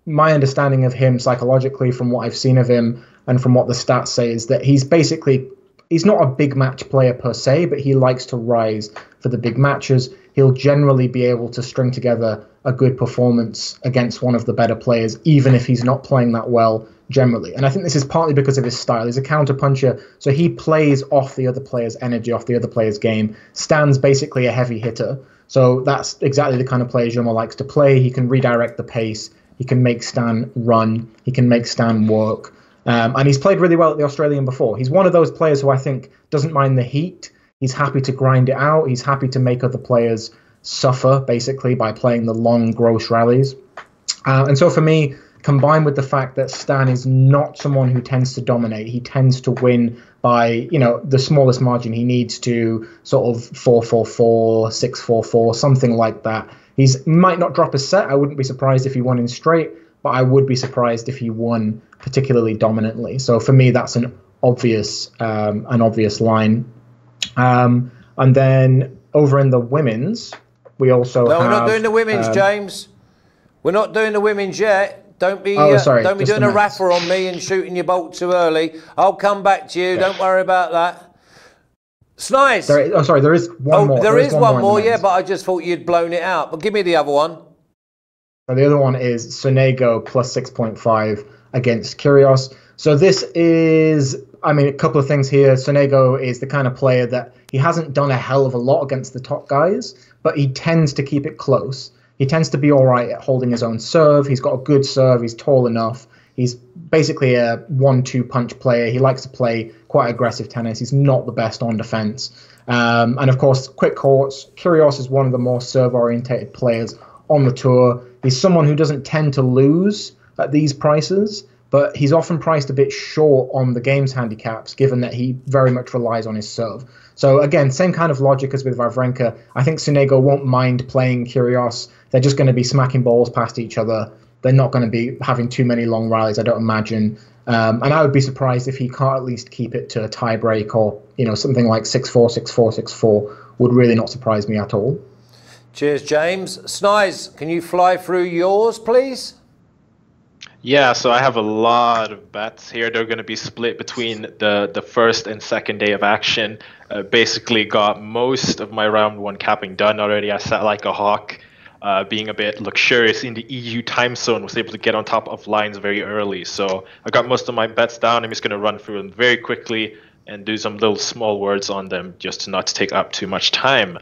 understanding of him psychologically, from what I've seen of him and from what the stats say, is that he's not a big match player per se, but he likes to rise for the big matches. He'll generally be able to string together a good performance against one of the better players, even if he's not playing that well generally. And I think this is partly because of his style. He's a counter-puncher, so he plays off the other player's energy, off the other player's game. Stan's basically a heavy hitter, so that's exactly the kind of player Jummer likes to play. He can redirect the pace. He can make Stan run. He can make Stan work. And he's played really well at the Australian before. He's one of those players who I think doesn't mind the heat. He's happy to grind it out. He's happy to make other players suffer, basically, by playing the long, gross rallies. And so for me, combined with the fact that Stan is not someone who tends to dominate, he tends to win by, the smallest margin. He needs to sort of 4-4-4, 6-4-4, something like that. He might not drop a set. I wouldn't be surprised if he won in straight, but I would be surprised if he won particularly dominantly. So for me, that's an obvious line. And then over in the women's, we also have... No, we're not doing the women's, James. We're not doing the women's yet. Don't be don't be doing a Rafa on me and shooting your bolt too early. I'll come back to you. Don't worry about that. Snize. There is one more. There is one more, yeah, but I just thought you'd blown it out. But give me the other one. So the other one is Sonego plus 6.5 against Kyrgios. So this is, a couple of things here. Sonego is the kind of player that he hasn't done a hell of a lot against the top guys, but he tends to keep it close. He tends to be all right at holding his own serve. He's got a good serve. He's tall enough. He's basically a 1-2 punch player. He likes to play quite aggressive tennis. He's not the best on defense. And of course, quick courts. Kyrgios is one of the more serve-orientated players on the tour. He's someone who doesn't tend to lose at these prices, but he's often priced a bit short on the game's handicaps, given that he very much relies on his serve. So again, same kind of logic as with Wawrinka. I think Sonego won't mind playing Kyrgios. They're just going to be smacking balls past each other. They're not going to be having too many long rallies, I don't imagine. And I would be surprised if he can't at least keep it to a tie break or, something like 6-4, 6-4, 6-4 would really not surprise me at all. Cheers, James. Snize, can you fly through yours, please? Yeah, so I have a lot of bets here. They're going to be split between the first and second day of action. Basically got most of my round one capping done already. I sat like a hawk, being a bit luxurious in the EU time zone, was able to get on top of lines very early. So I got most of my bets down. I'm just going to run through them very quickly and do some little small words on them just to not take up too much time.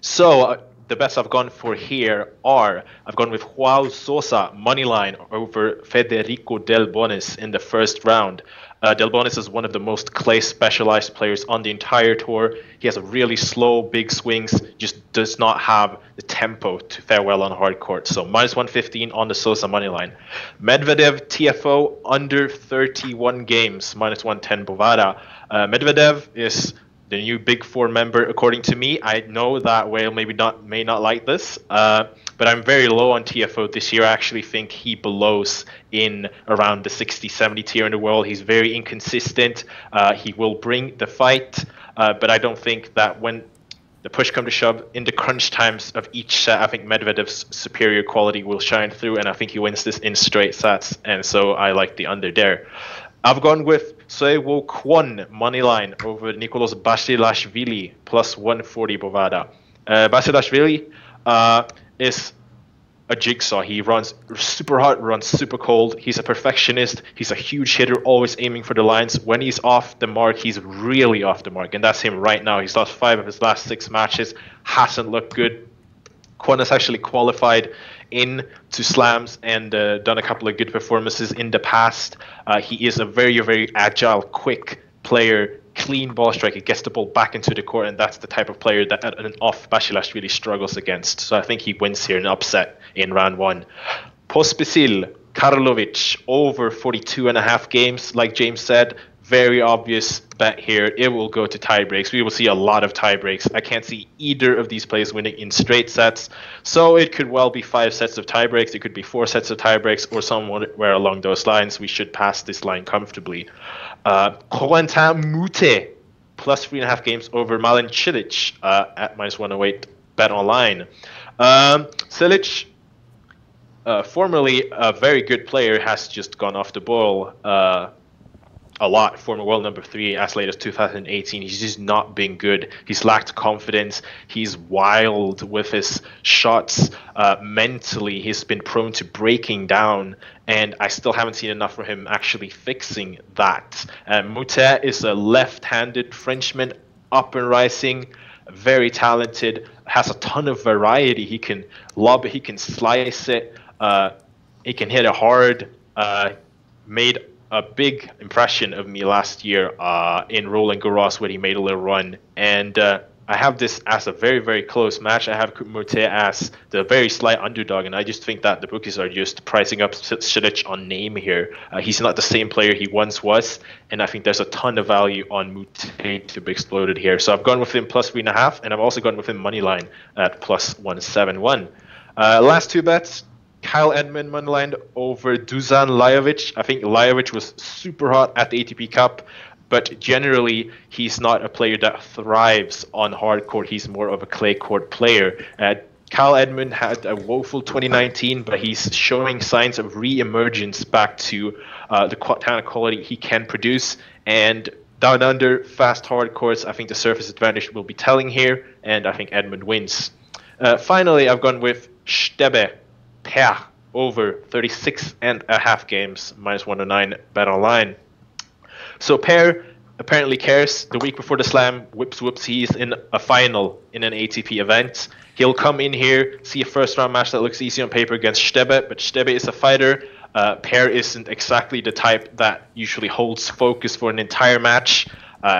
So the bets I've gone for here are, I've gone with Joao Sosa moneyline over Federico Del Bonis in the first round. Del Bonis is one of the most clay specialized players on the entire tour. He has a really slow, big swings, just does not have the tempo to fare well on hard court. So minus 115 on the Sosa moneyline. Medvedev TFO under 31 games, minus 110 Bovada. Medvedev is the new Big Four member, according to me. I know that Whale may not like this, but I'm very low on TFO this year. I actually think he blows in around the 60-70 tier in the world. He's very inconsistent. He will bring the fight, but I don't think that when the push comes to shove in the crunch times of each set, I think Medvedev's superior quality will shine through, and I think he wins this in straight sets, and so I like the under there. I've gone with Soewo Kwon moneyline over Nicolas Basilashvili plus 140 Bovada. Basilashvili is a jigsaw. He runs super hard, runs super cold. He's a perfectionist. He's a huge hitter, always aiming for the lines. When he's off the mark, he's really off the mark, and that's him right now. He's lost 5 of his last 6 matches, hasn't looked good. Kwon has actually qualified in to slams and done a couple of good performances in the past. He is a very, very agile, quick player, clean ball striker, gets the ball back into the court, and that's the type of player that an off Basilash really struggles against. So I think he wins here in upset in round 1. Pospisil, Karlovic, over 42.5 games, like James said. Very obvious bet here. It will go to tie breaks. We will see a lot of tie breaks. I can't see either of these players winning in straight sets. So it could well be 5 sets of tie breaks. It could be 4 sets of tie breaks or somewhere along those lines. We should pass this line comfortably. Corentin Moutet, plus 3.5 games over Malen Cilic at minus 108 bet online. Cilic, formerly a very good player, has just gone off the ball a lot. Former world number 3 as late as 2018. He's just not been good. He's lacked confidence. He's wild with his shots. Mentally, he's been prone to breaking down, and I still haven't seen enough from him actually fixing that. Moutet is a left-handed Frenchman, up and rising, very talented, has a ton of variety. He can lob it, he can slice it, he can hit it hard, made a big impression of me last year in Roland Garros, where he made a little run. And I have this as a very, very close match. I have Murte as the very slight underdog, and I just think that the bookies are just pricing up Cilic on name here. He's not the same player he once was, and I think there's a ton of value on Murte to be exploded here. So I've gone with him plus 3.5, and I've also gone with him money line at plus 171. Last two bets. Kyle Edmund moneyline over Dusan Lajovic. I think Lajovic was super hot at the ATP Cup, but generally he's not a player that thrives on hard court. He's more of a clay court player. Kyle Edmund had a woeful 2019, but he's showing signs of re-emergence back to the kind of quality he can produce. And down under, fast hard courts, I think the surface advantage will be telling here, and I think Edmund wins. Finally, I've gone with Stebe pair over 36.5 games, minus 109 bet online. So pair apparently cares. The week before the slam, whoops, he's in a final in an ATP event. He'll come in here, see a first round match that looks easy on paper against Stebe, but Stebe is a fighter. Pair isn't exactly the type that usually holds focus for an entire match.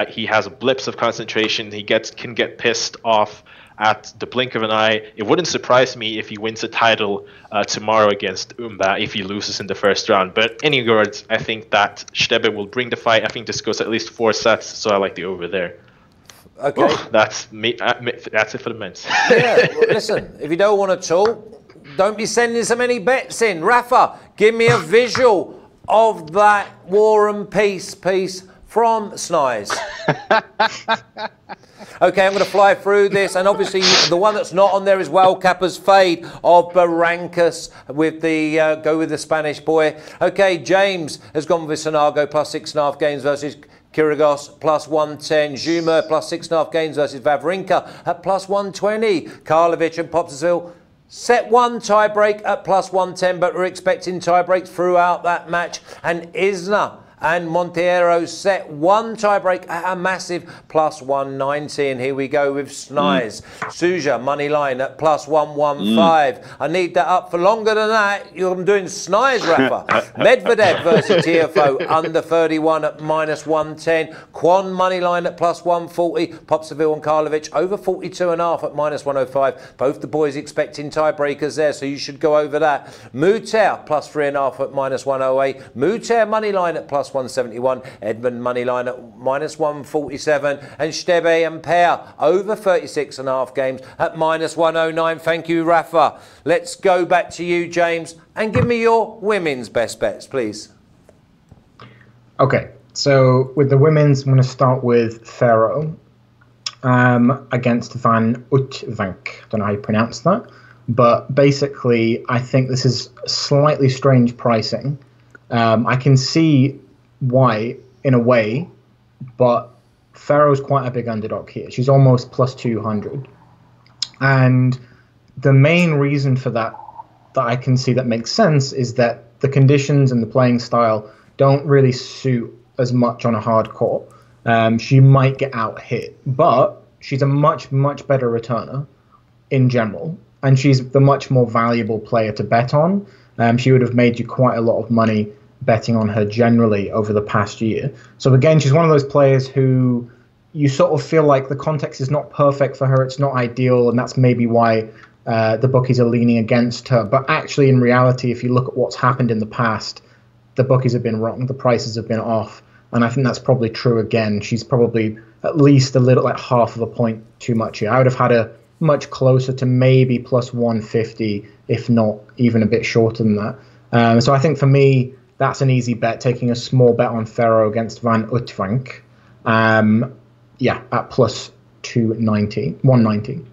He has blips of concentration. He can get pissed off at the blink of an eye. It wouldn't surprise me if he wins a title tomorrow against Umba if he loses in the first round. But in any words, I think that Stebe will bring the fight. I think this goes at least 4 sets, so I like the over there. Okay. Oh, that's it for the men's. Yeah, well, listen, if you don't want to talk, don't be sending so many bets in. Rafa, give me a visual of that War and Peace piece from Snize. Okay, I'm going to fly through this, and obviously the one that's not on there is Wildcapper's Fade of Barrancas with the go with the Spanish boy. Okay, James has gone with Sonago plus 6.5 games versus Kyrgios plus 110. Zuma plus 6.5 games versus Wawrinka at plus 120. Karlovic and Popsville set 1 tiebreak at plus 110, but we're expecting tiebreaks throughout that match. And Isner and Monteiro set 1 tiebreak at a massive plus 190. And here we go with Snize. Suja, money line at plus 115. I need that up for longer than that. I'm doing Snize, Rafa. Medvedev versus TFO under 31 at minus 110. Kwon, money line at plus 140. Popsville and Karlovic over 42.5 at minus 105. Both the boys expecting tiebreakers there, so you should go over that. Muter plus 3.5 at minus 108. Muter, money line at plus 171, Edmund moneyline at minus 147, and Stebe and Pair over 36.5 games at minus 109. Thank you, Rafa. Let's go back to you, James, and give me your women's best bets, please. Okay, so with the women's, I'm going to start with Ferro against Van Uytvanck. I don't know how you pronounce that, but basically, I think this is slightly strange pricing. I can see why in a way, but Ferro's quite a big underdog here. She's almost plus 200, and the main reason for that I can see that makes sense is that the conditions and the playing style don't really suit as much on a hard court. She might get out hit, but she's a much better returner in general, and she's the much more valuable player to bet on. She would have made you quite a lot of money betting on her generally over the past year. So again, she's one of those players who you sort of feel like the context is not perfect for her. It's not ideal, and that's maybe why the bookies are leaning against her. But actually, in reality, if you look at what's happened in the past, the bookies have been wrong. The prices have been off, and I think that's probably true again. She's probably at least a little, like half of a point too much here. I would have had her much closer to maybe plus 150, if not even a bit shorter than that. So I think for me, that's an easy bet, taking a small bet on Ferro against Van Uytvanck. At plus 190.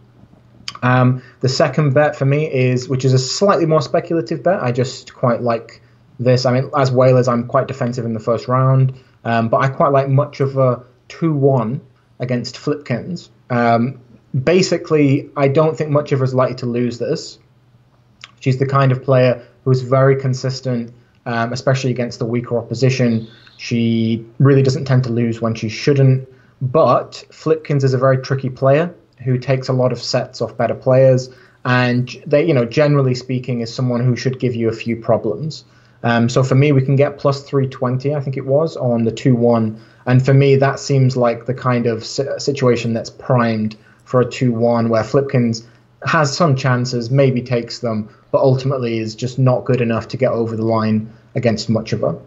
The second bet for me which is a slightly more speculative bet. I just quite like this. I mean, as whalers, I'm quite defensive in the first round, but I quite like much of a 2-1 against Flipkins. Basically, I don't think much of her is likely to lose this. She's the kind of player who is very consistent, especially against the weaker opposition. She really doesn't tend to lose when she shouldn't. But Flipkins is a very tricky player who takes a lot of sets off better players, and they, generally speaking, is someone who should give you a few problems. So for me, we can get plus 320, I think it was, on the 2-1. And for me, that seems like the kind of situation that's primed for a 2-1, where Flipkins has some chances, maybe takes them, but ultimately is just not good enough to get over the line against Muchova.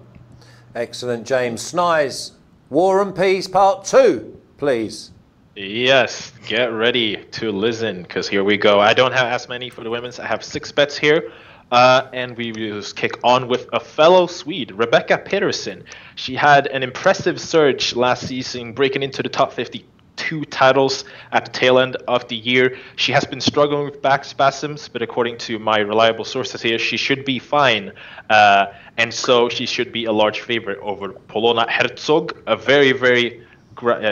Excellent, James. Snize, War and Peace Part 2, please. Yes, get ready to listen, because here we go. I don't have as many for the women's. I have 6 bets here. And we will just kick on with a fellow Swede, Rebecca Peterson. She had an impressive surge last season, breaking into the top 52 titles at the tail end of the year. She has been struggling with back spasms, but according to my reliable sources here, she should be fine. And so she should be a large favorite over Polona Herzog, a very, very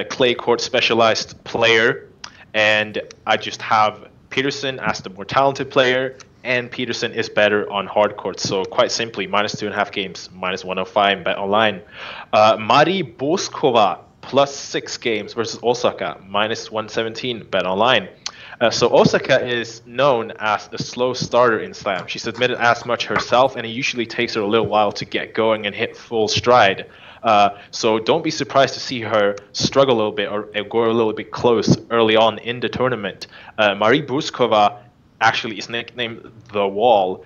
clay court specialized player. And I just have Peterson as the more talented player, and Peterson is better on hard court. So quite simply, minus 2.5 games, minus 105, bet online. Mari Boskova, plus 6 games versus Osaka, minus 117, bet online. So Osaka is known as a slow starter in Slam. She's admitted as much herself, and it usually takes her a little while to get going and hit full stride. So don't be surprised to see her struggle a little bit or go a little bit close early on in the tournament. Mari Boskova actually is nicknamed The Wall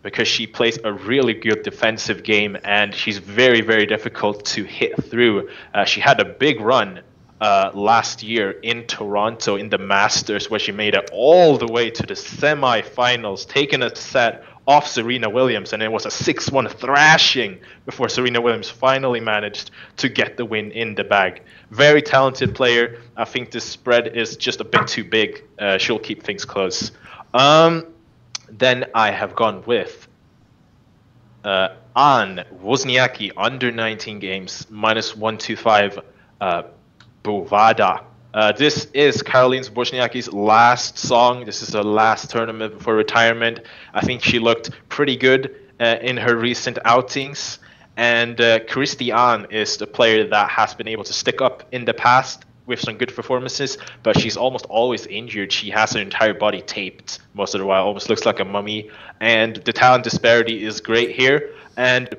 because she plays a really good defensive game, and she's very, very difficult to hit through. She had a big run last year in Toronto in the Masters, where she made it all the way to the semifinals, taking a set off Serena Williams, and it was a 6-1 thrashing before Serena Williams finally managed to get the win in the bag. Very talented player. I think this spread is just a bit too big. She'll keep things close. Then I have gone with Anne Wozniacki, under 19 games, minus 125 Bovada. This is Caroline Wozniacki's last song. This is her last tournament before retirement. I think she looked pretty good in her recent outings. And Christiane is the player that has been able to stick up in the past with some good performances, but she's almost always injured. She has her entire body taped most of the while, almost looks like a mummy. And the talent disparity is great here. And,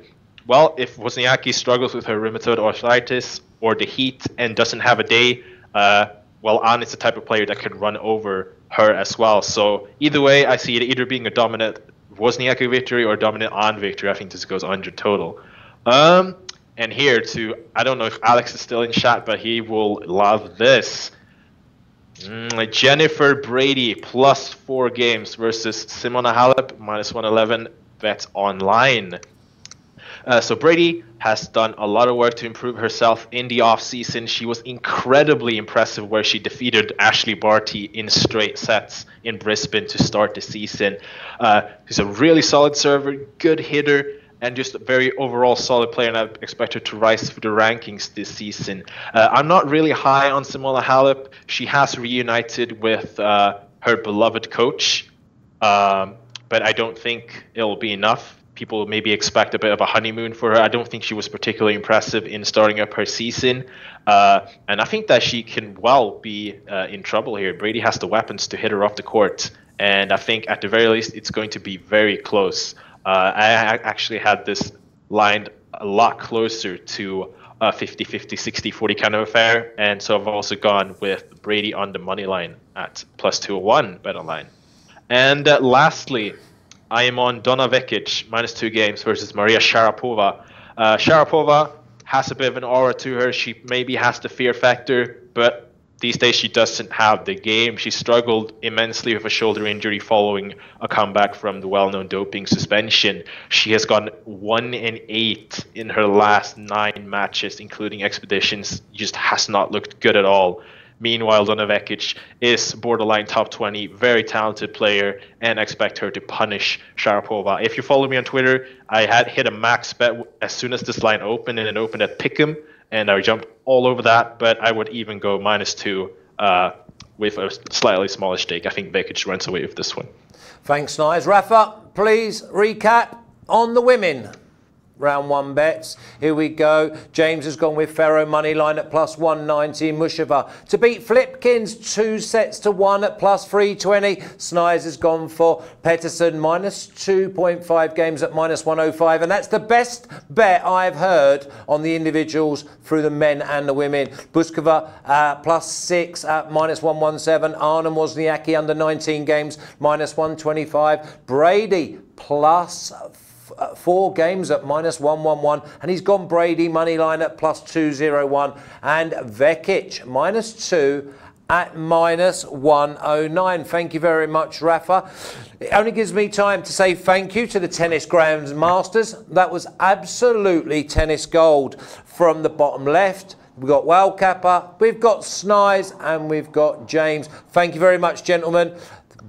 well, if Wozniacki struggles with her rheumatoid arthritis or the heat and doesn't have a day, well, Anne is the type of player that could run over her as well. So either way, I see it either being a dominant Wozniacki victory or a dominant Anne victory. I think this goes under total. And here too, I don't know if Alex is still in chat, but he will love this. Jennifer Brady, plus 4 games versus Simona Halep, minus 111, bet online. So Brady has done a lot of work to improve herself in the offseason. She was incredibly impressive where she defeated Ashley Barty in straight sets in Brisbane to start the season. She's a really solid server, good hitter, and just a very overall solid player, and I expect her to rise through the rankings this season. I'm not really high on Simona Halep. She has reunited with her beloved coach, but I don't think it'll be enough. People maybe expect a bit of a honeymoon for her. I don't think she was particularly impressive in starting up her season. And I think that she can well be in trouble here. Brady has the weapons to hit her off the court. And I think at the very least, it's going to be very close. I actually had this lined a lot closer to a 50-50, 60-40 kind of affair. And so I've also gone with Brady on the money line at plus 201 bet online. And lastly, I am on Donna Vekic, minus 2 games versus Maria Sharapova. Sharapova has a bit of an aura to her. She maybe has the fear factor, but these days she doesn't have the game. She struggled immensely with a shoulder injury following a comeback from the well-known doping suspension. She has gone 1-8 in her last 9 matches, including expeditions. Just has not looked good at all. Meanwhile, Donna Vekic is borderline top 20, very talented player, and I expect her to punish Sharapova. If you follow me on Twitter, I had hit a max bet as soon as this line opened, and it opened at Pick'em, and I jumped all over that, but I would even go -2 with a slightly smaller stake. I think Vekic runs away with this one. Thanks, Snize. Rafa, please recap on the women. round one bets. Here we go. James has gone with Ferro money line at plus 190. Mushava to beat Flipkins 2-1 at plus 320. Snize has gone for Peterson minus 2.5 games at minus 105. And that's the best bet I've heard on the individuals through the men and the women. Buskova plus 6 at minus 117. Arnhem Wozniacki under 19 games minus 125. Brady plus 4 games at minus 111, and he's gone Brady money line at plus 201, and Vekic minus 2 at minus 109. Thank you very much, Rafa. It only gives me time to say thank you to the Tennis Grandmasters. That was absolutely tennis gold. From the bottom left, we've got World Kappa, we've got Snize, and we've got James. Thank you very much, gentlemen.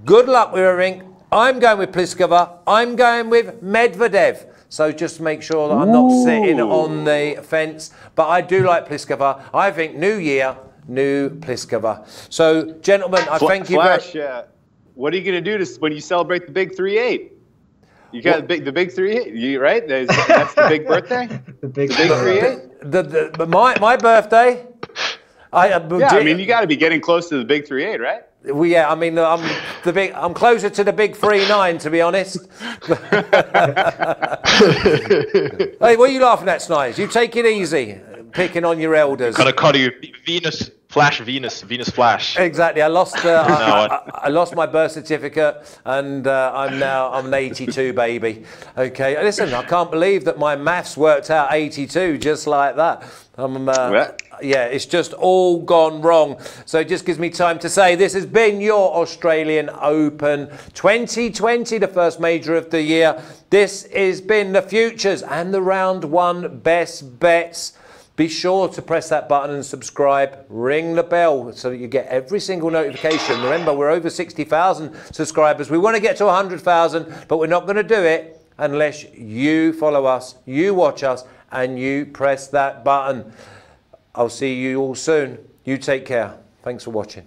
Good luck with everything. I'm going with Pliskova. I'm going with Medvedev. So just make sure that I'm not sitting on the fence. But I do like Pliskova. I think new year, new Pliskova. So, gentlemen, I thank you very much. What are you going to do when you celebrate the big 3-8? You got the big 3-8, right? That's the big birthday? The big 3-8? My birthday? I mean, you got to be getting close to the big 3-8, right? Well, yeah, I mean, I'm closer to the big 3-9, to be honest. Hey, what are you laughing at, Snize? You take it easy, picking on your elders. Gonna call you Venus Flash. Exactly. I lost. I lost my birth certificate, and I'm an 82 baby. Okay, listen, I can't believe that my maths worked out 82 just like that. Yeah, it's just all gone wrong. So it just gives me time to say this has been your Australian Open 2020, the first major of the year. This has been the futures and the round one best bets. Be sure to press that button and subscribe. Ring the bell so that you get every single notification. Remember, we're over 60,000 subscribers. We want to get to 100,000, but we're not going to do it unless you follow us, you watch us, and you press that button. I'll see you all soon. You take care. Thanks for watching.